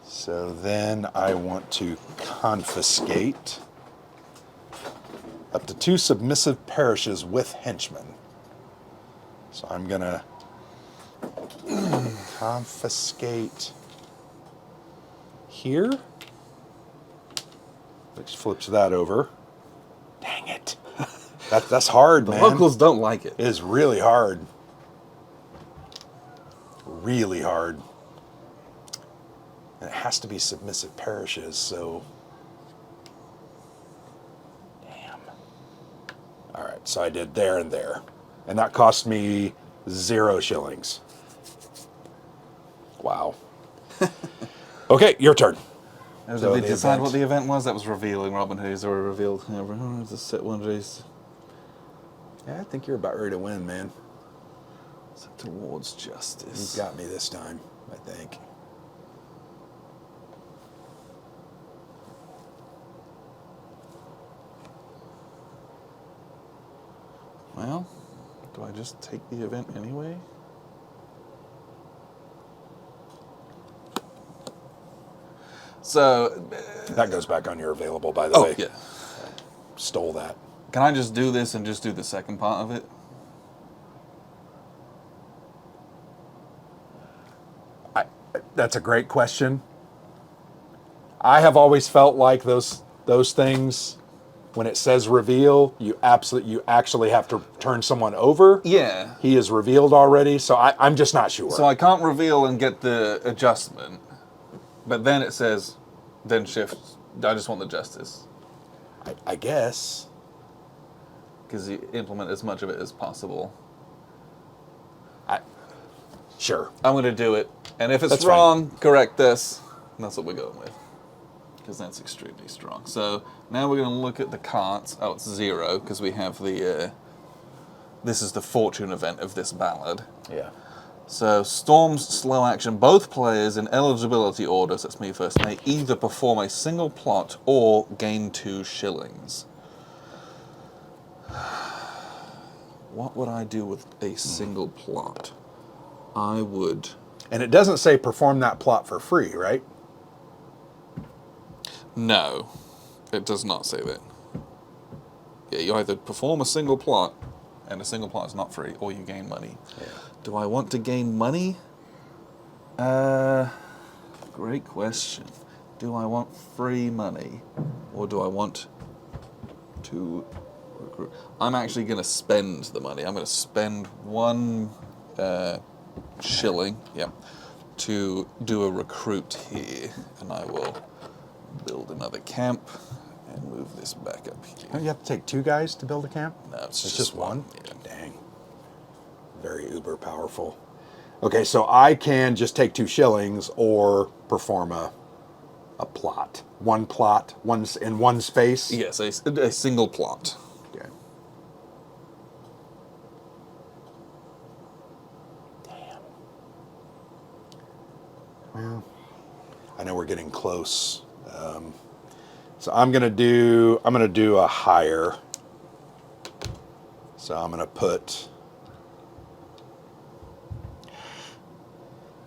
So then I want to confiscate up to 2 submissive parishes with henchmen. So I'm going to confiscate here, which flips that over. Dang it. That's hard, The man. locals don't like it. It is really hard. Really hard. And it has to be submissive parishes, so... Damn. All right, so I did there and there. And that cost me 0 shillings. Wow. Okay, your turn. Did we the decide event. what the event was? That was revealing Robin Hood's or revealed to set one of these Yeah, I think you're about ready to win, man. towards justice. You've got me this time, I think. Well, do I just take the event anyway? So, That goes back on your available, by the way. yeah. Stole that. Can I just do this and just do the second part of it? That's a great question. I have always felt like those things, when it says reveal, you actually have to turn someone over. Yeah. He is revealed already, so I'm just not sure. So I can't reveal and get the adjustment, but then it says, then shift. I just want the justice. I guess. Because you implement as much of it as possible. Sure. I'm going to do it. And if it's That's wrong, correct this. And that's what we're going with. Because that's extremely strong. So now we're going to look at the cards. Oh, it's 0, because we have the... this is the fortune event of this ballad. Yeah. So, Storm's slow action. Both players in eligibility order, so that's me first, may either perform a single plot or gain 2 shillings. What would I do with a single plot? I would... And it doesn't say perform that plot for free, right? No, it does not say that. Yeah, you either perform a single plot, and a single plot is not free, or you gain money. Yeah. Do I want to gain money? Great question. Do I want free money, or do I want to recruit? I'm actually going to spend the money. I'm going to spend 1 shilling, to do a recruit here, and I will build another camp and move this back up here. Don't you have to take 2 guys to build a camp? No, it's It's just just one? Yeah. Dang. Very uber powerful. Okay, so I can just take 2 shillings or perform a plot. One plot, in one space? Yes, a single plot. Okay. Damn. Well, I know we're getting close. So I'm gonna do a hire. So I'm gonna put.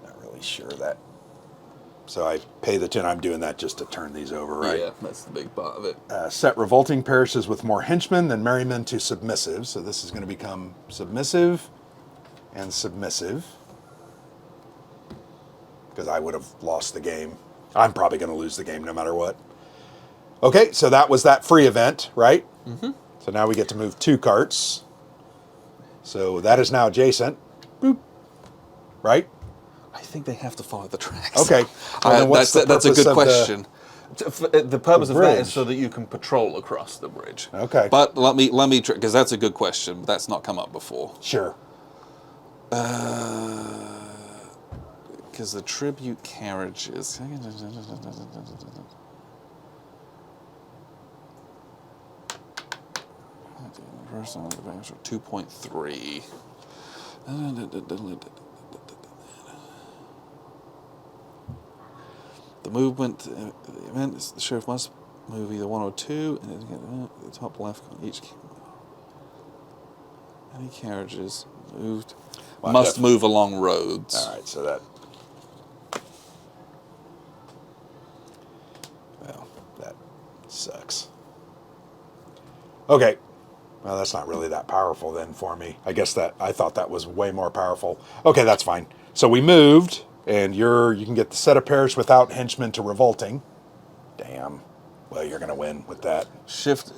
Not really sure that So I pay the 10. I'm doing that just to turn these over, right? Yeah, that's the big part of it. Set revolting parishes with more henchmen than merrymen to submissive. So this is going to become submissive and submissive. Because I would have lost the game. I'm probably going to lose the game no matter what. Okay, so that was that free event, right? Mm-hmm. So now we get to move 2 carts. So that is now adjacent. Boop. Right? I think they have to follow the tracks. Okay. Well, then what's the that's a purpose good of question. The purpose of that is bridge? so that you can patrol across the bridge. Okay. But let me because that's a good question. But that's not come up before. Sure. Because the tribute carriages. Personal advantage of 2.3. The movement, the event is the sheriff must move either 1 or 2, and at the top left on each. Any carriages moved must move along roads. All right, so that. Well, that sucks. Okay. Well, that's not really that powerful then for me. I guess that I thought that was way more powerful. Okay, that's fine. So we moved, and you can get the set of parish without henchmen to revolting. Damn. Well, you're gonna win with that. Shift,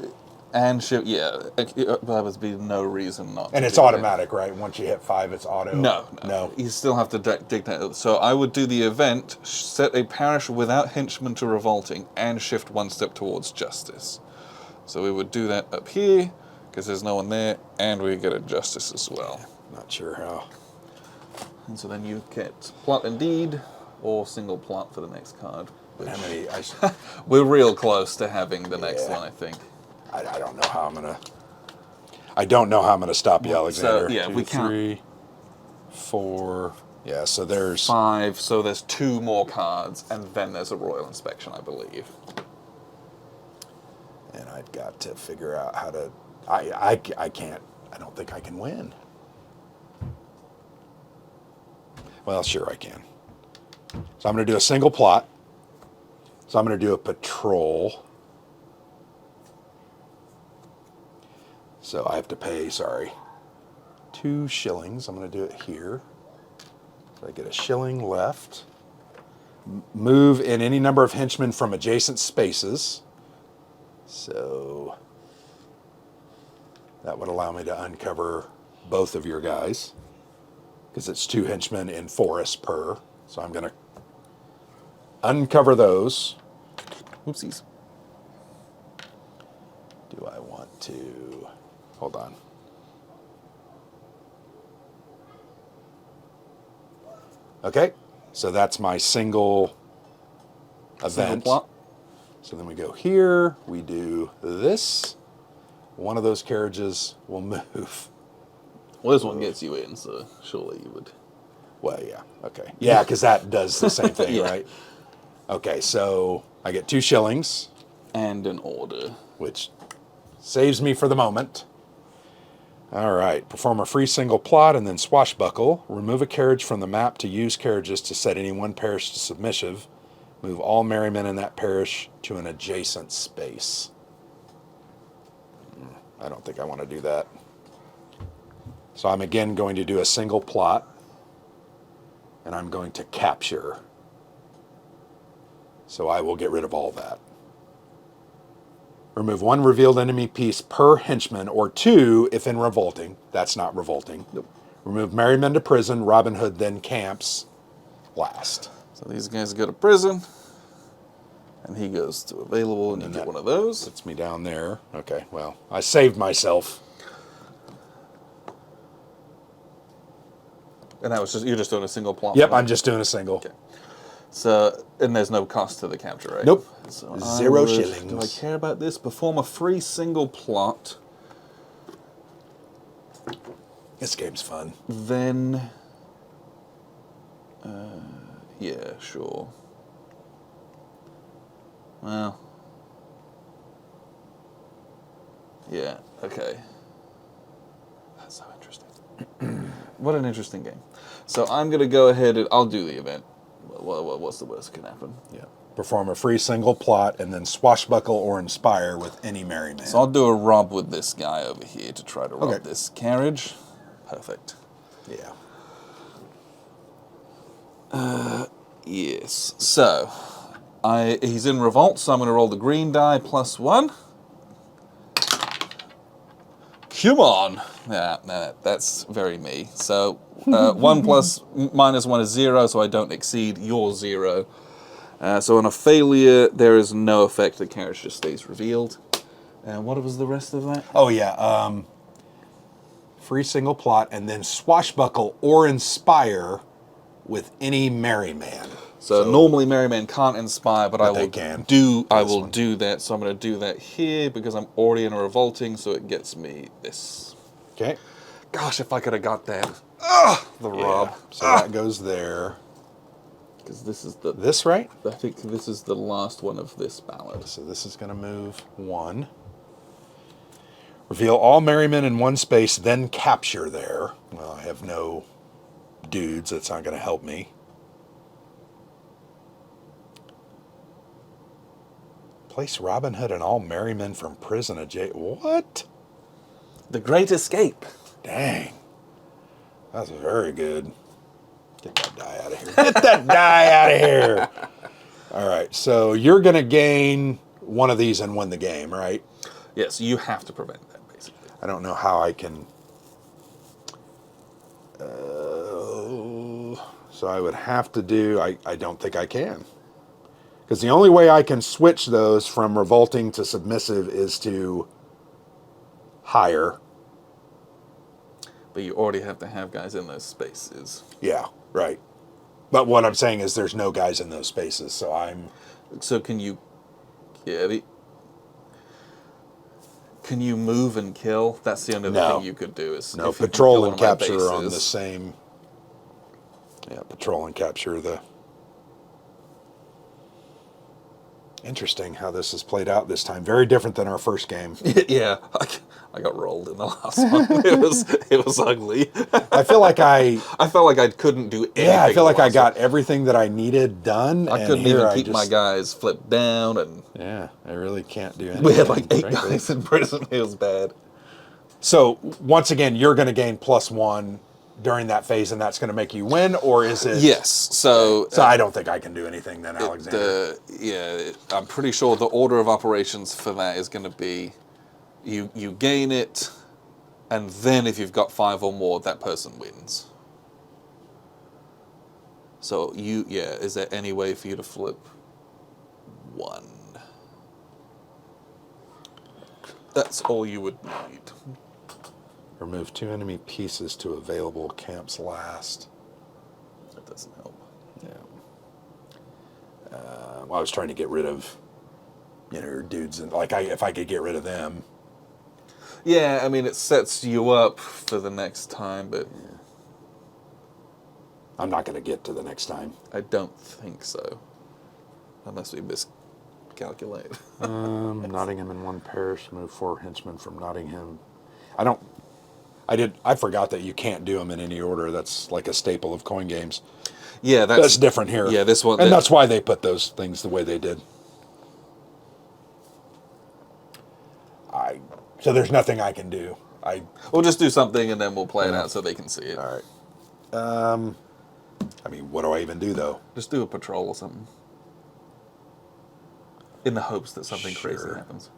yeah. That would be no reason not. And to it's do automatic, right? Once you hit 5, it's auto. No. You still have to dictate. So I would do the event, set a parish without henchmen to revolting, and shift 1 step towards justice. So we would do that up here, because there's no one there, and we get a justice as well. Not sure how. And so then you get plot and deed, or single plot for the next card. How many? We're real close to having the next one, I think. I don't know how I'm gonna. I don't know how I'm gonna stop you, Alexander. So, yeah, 2, we count 3, 4. Yeah, so there's 5. So there's 2 more cards, and then there's a royal inspection, I believe. And I've got to figure out how to. I can't. I don't think I can win. Well, sure I can. So I'm going to do a single plot. So I'm going to do a patrol. So I have to pay, 2 shillings. I'm going to do it here. So I get a shilling left. Move in any number of henchmen from adjacent spaces. So that would allow me to uncover both of your guys. Because it's 2 henchmen in forest per. So I'm going to uncover those. Oopsies. Do I want to... Hold on. Okay, so that's my single event. Single plot. So then we go here, we do this. One of those carriages will move. Well, this one gets you in, so surely you would. Well, yeah, okay. Yeah, because that does the same thing, Yeah. right? Okay, so I get 2 shillings. And an order. Which saves me for the moment. All right, perform a free single plot and then swashbuckle. Remove a carriage from the map to use carriages to set any one parish to submissive. Move all merrymen in that parish to an adjacent space. I don't think I want to do that. So I'm again going to do a single plot. And I'm going to capture. So I will get rid of all that. Remove 1 revealed enemy piece per henchman, or 2 if in revolting. That's not revolting. Nope. Remove merrymen to prison. Robin Hood then camps last. So these guys go to prison. And he goes to available, and you get one of those. Puts me down there. Okay, well, I saved myself. And that was you're just doing a single plot? Yep, I'm just doing a single. Okay. So, and there's no cost to the capture, right? Nope. So 0 shillings. Do I care about this? Perform a free single plot. This game's fun. Then, yeah, sure. Well, yeah, okay. That's so interesting. What an interesting game. So I'm going to go ahead and I'll do the event. what's the worst that can happen? Yeah. Perform a free single plot and then swashbuckle or inspire with any merry man. So I'll do a rob with this guy over here to try to rob Okay. this carriage. Perfect. Yeah. Yes. So he's in revolt, so I'm going to roll the green die +1. Come on. Nah, that's very me. So 1 plus -1 is 0, so I don't exceed your 0. So on a failure, there is no effect. The carriage just stays revealed. And what was the rest of that? Oh, yeah. Free single plot and then swashbuckle or inspire with any merry man. So normally merry man can't inspire, but I will can. do that. So I'm going to do that here because I'm already in a revolting, so it gets me this. Okay. Gosh, if I could have got that. The rob. So that goes there. Because this is the... This, right? I think this is the last one of this ballad. So this is going to move 1. Reveal all merrymen in one space, then capture there. Well, I have no dudes. That's not going to help me. Place Robin Hood and all merrymen from prison at What? The Great Escape. Dang. That's very good. Get that die out of here. Get that die out of here. All right, so you're going to gain one of these and win the game, right? Yes, you have to prevent that, basically. I don't know how I can... so I would have to do... I don't think I can. Because the only way I can switch those from revolting to submissive is to hire. But you already have to have guys in those spaces. Yeah, right. But what I'm saying is there's no guys in those spaces, so I'm... So can you... Yeah, can you move and kill? That's the only other thing you could do. Is no, if you patrol kill and one of my capture are on the bases. same... Yeah, patrol and capture the... Interesting how this has played out this time. Very different than our first game. Yeah, I got rolled in the last one. It was ugly. I feel like I felt like I couldn't do anything. Yeah, I feel like I last got everything that I needed done. one. I couldn't even keep my guys flipped down, and yeah, I really can't do anything. we had like 8 frankly. guys in prison. It was bad. So once again, you're going to gain +1 during that phase, and that's going to make you win, or is it? Yes. So I don't think I can do anything then, Alexander. I'm pretty sure the order of operations for that is going to be you gain it, and then if you've got 5 or more, that person wins. So is there any way for you to flip 1? That's all you would need. Remove 2 enemy pieces to available camps last. That doesn't help. Yeah. Well, I was trying to get rid of, your dudes, and if I could get rid of them. Yeah, I mean, it sets you up for the next time, but I'm not going to get to the next time. I don't think so. Unless we miscalculate. Nottingham in one parish, move 4 henchmen from Nottingham. I forgot that you can't do them in any order. That's like a staple of coin games. Yeah, that's different here. Yeah, this one, and that's why they put those things the way they did. So there's nothing I can do. We'll just do something and then we'll play it out so they can see it. All right. What do I even do though? Just do a patrol or something. In the hopes that something crazy happens.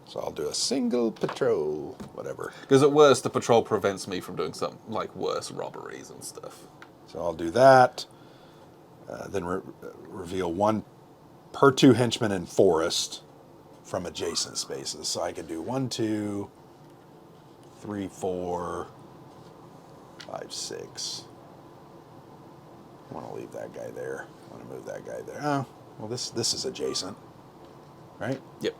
So I'll do a single patrol, whatever. Because at worst, the patrol prevents me from doing some worse robberies and stuff. So I'll do that. Then reveal 1 per 2 henchmen in forest from adjacent spaces. So I could do 1, 2, 3, 4, 5, 6. I want to leave that guy there. I want to move that guy there. Oh, well, this is adjacent, right? Yep.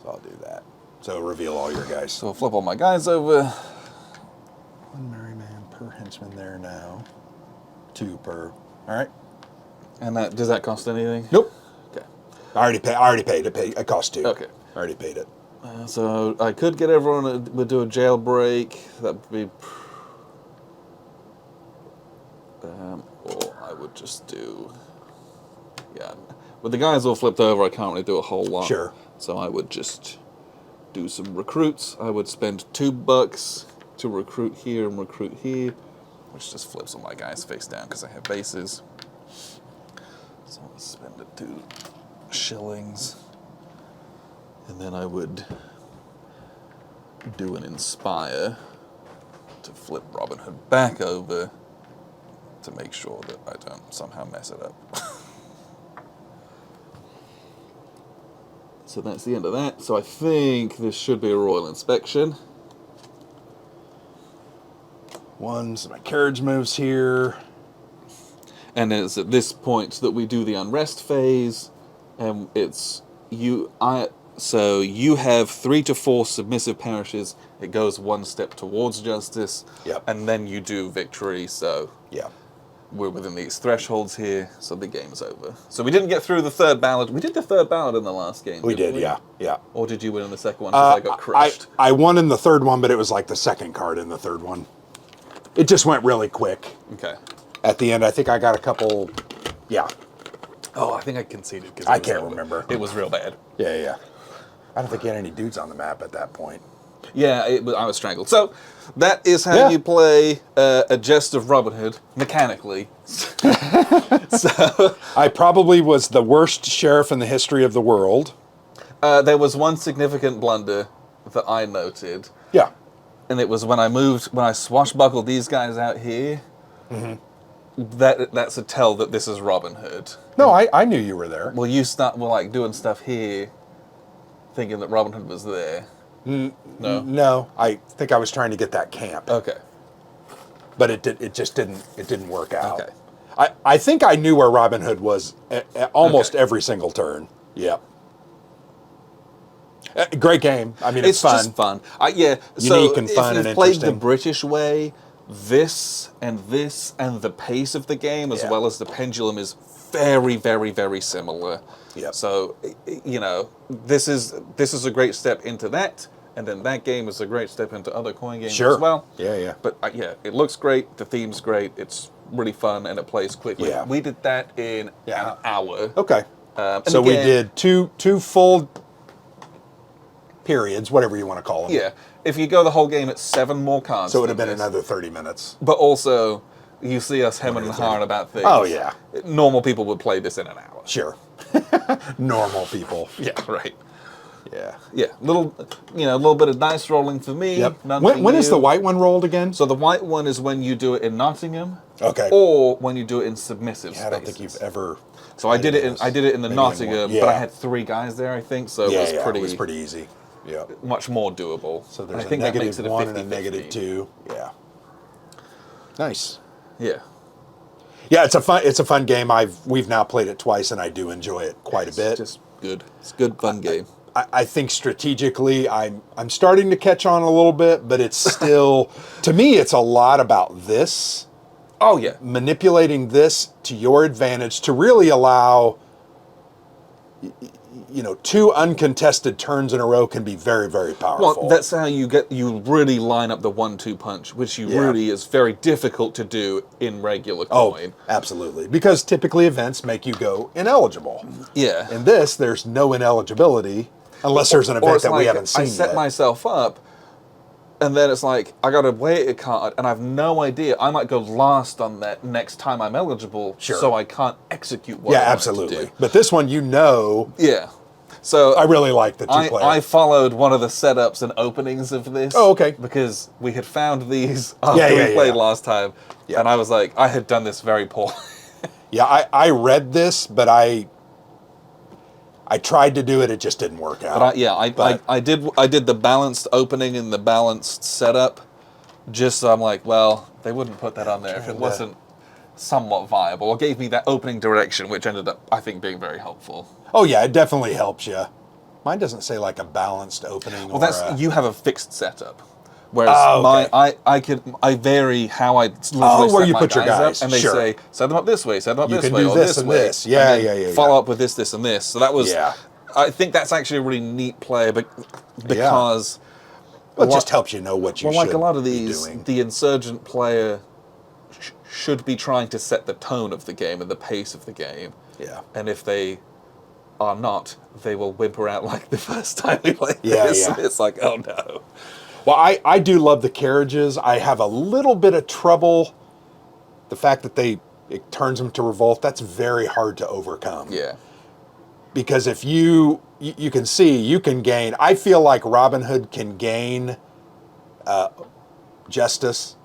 So I'll do that. So reveal all your guys. So I'll flip all my guys over. 1 merry man per henchman there now. 2 per. All right. And does that cost anything? Nope. Okay. I already paid it. It cost 2. Okay. I already paid it. So I could get everyone to do a jailbreak. That would be. Or would just do... Yeah. With the guys all flipped over, I can't really do a whole lot. Sure. So I would just do some recruits. I would spend $2 to recruit here and recruit here, which just flips all my guys face down because I have bases. So I'll spend 2 shillings. And then I would do an Inspire to flip Robin Hood back over to make sure that I don't somehow mess it up. So that's the end of that. So I think this should be a royal inspection. So my carriage moves here. And it's at this point that we do the unrest phase. And it's so you have 3 to 4 submissive parishes. It goes 1 step towards justice. Yep. And then you do victory. So Yeah. we're within these thresholds here, so the game's over. So we didn't get through the 3rd ballot. We did the 3rd ballot in the last game. We did, we? yeah. Or did you win in the 2nd one because I got crushed? I won in the 3rd one, but it was like the 2nd card in the 3rd one. It just went really quick. Okay. At the end, I think I got a couple, yeah. Oh, I think I conceded. I can't remember. It was real bad. Yeah. I don't think you had any dudes on the map at that point. Yeah, I was strangled. So that is how you play a Gest of Robin Hood, mechanically. So I probably was the worst sheriff in the history of the world. there was one significant blunder that I noted. Yeah. And it was when I swashbuckled these guys out here. Mm-hmm. That's a tell that this is Robin Hood. No, I knew you were there. Well, you were like doing stuff here, thinking that Robin Hood was there. No, I think I was trying to get that camp. Okay. But it just didn't work out. Okay. I think I knew where Robin Hood was almost every single turn. Yep. Great game. I mean, it's fun. Just fun. Yeah. Unique and fun if and you've played the interesting. British way, this and the pace of the game, as Yeah. well as the pendulum, is very, very, very similar. Yep. So, this is a great step into that, and then that game is a great step into other coin games Sure. as well. Yeah. But it looks great. The theme's great. It's really fun, and it plays quickly. Yeah. We did that in an hour. Okay. And So we again, did two full periods, whatever you want to call them. Yeah. If you go the whole game, it's 7 more cards. So it would have than been this. another 30 minutes. But also, you see us hemming and hawing about things. Oh, yeah. Normal people would play this in an hour. Sure. Normal people. Yeah, right. Yeah. Yeah, little bit of dice rolling for me. Yep. None for When is you. the white one rolled again? So the white one is when you do it in Nottingham. Okay. Or when you do it in submissive I don't think spaces. you've ever. So I did it in the Maybe in Nottingham, one. but I Yeah. had 3 guys there, I think, so it was pretty easy. Yeah. much more doable. So And there's I think a that makes it -1 and a 50-50. -2. Yeah. Nice. Yeah. Yeah, it's a fun game. We've now played it twice, and I do enjoy it quite a bit. It's just good. It's a good, fun game. I think strategically, I'm starting to catch on a little bit, but it's still, to me, it's a lot about this. Oh, yeah. Manipulating this to your advantage to really allow, 2 uncontested turns in a row can be very, very powerful. Well, that's how you really line up the 1-2 punch, which really is very difficult to do in regular coin. Oh, absolutely. Because typically events make you go ineligible. Yeah. In this, there's no ineligibility unless there's an Or event it's that we like, haven't seen I set yet. myself up, and then it's like, I got to wait a card, and I have no idea. I might go last on that next time I'm eligible, Sure. so I can't execute what Yeah, I want absolutely. to do. But this one, Yeah. So I really like the two-player. I followed one of the setups and openings of this. Oh, okay. Because we had found these after we played last time, and I was like, I had done this very poorly. Yeah, I read this, but I tried to do it. It just didn't work out. I did the balanced opening and the balanced setup, just so I'm like, well, they wouldn't put that on there if it wasn't somewhat viable. Or gave me that opening direction, which ended up, I think, being very helpful. Oh yeah, it definitely helps you. Mine doesn't say like a balanced opening. Well, you have a fixed setup. Whereas I vary how I literally where set you my put your guys. up, and they Sure. say set them up this way, set them up You this can way, do or this this and way. this. Yeah, and then yeah. Follow up with this, and this. So that was. Yeah. I think that's actually a really neat play, because. Well, it just helps you know what you should Like a lot of be these, doing. the insurgent player should be trying to set the tone of the game and the pace of the game. Yeah. And if they are not, they will whimper out like the first time we played Yeah, this. yeah. It's like, oh no. Well, I do love the carriages. I have a little bit of trouble. The fact that it turns them to revolt, that's very hard to overcome. Yeah. Because if you can see, you can gain. I feel like Robin Hood can gain justice.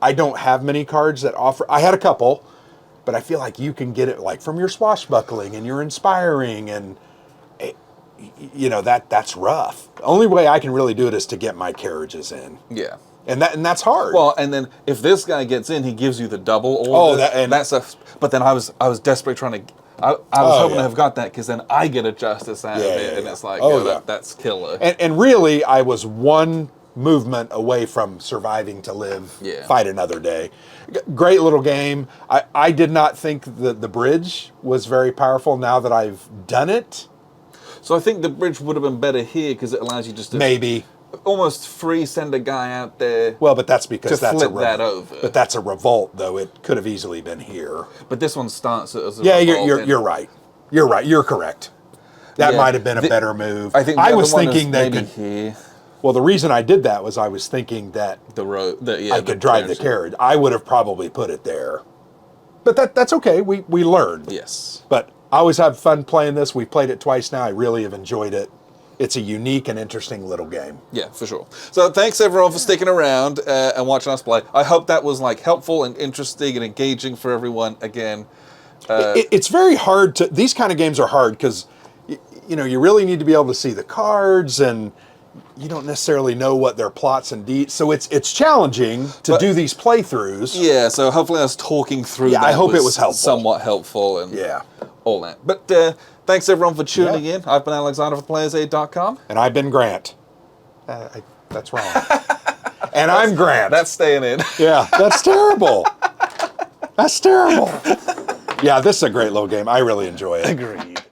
I don't have many cards that offer. I had a couple, but I feel like you can get it like from your swashbuckling and your inspiring, and that's rough. The only way I can really do it is to get my carriages in. Yeah. And that's hard. Well, and then if this guy gets in, he gives you the double order. But then I was desperately trying to. I was hoping to have got that because then I get a justice out of it, and it's like, that's killer. And really, I was one movement away from surviving to live, fight another day. Great little game. I did not think that the bridge was very powerful. Now that I've done it, so I think the bridge would have been better here because it allows you just to maybe almost free send a guy out there. Well, but that's because to flip that over. But that's a revolt, though. It could have easily been here. But this one starts as a revolt. You're right. You're right. You're correct. That might have been a better move. I think I was thinking they maybe could. Here. Well, the reason I did that was I was thinking that I could drive the carriage. I would have probably put it there. But that's okay. We learned. Yes. But I always have fun playing this. We've played it twice now. I really have enjoyed it. It's a unique and interesting little game. Yeah, for sure. So thanks everyone for sticking around and watching us play. I hope that was like helpful and interesting and engaging for everyone. Again, it's very hard to. These kind of games are hard because you really need to be able to see the cards, and you don't necessarily know what their plots and deeds. So it's challenging to do these playthroughs. Yeah. So hopefully us talking through. Yeah, I hope it was helpful. Somewhat helpful and all that. But thanks everyone for tuning in. I've been Alexander for PlayersAid.com. And I've been Grant. That's wrong. And I'm Grant. That's staying in. Yeah, that's terrible. That's terrible. Yeah, this is a great little game. I really enjoy it. Agreed.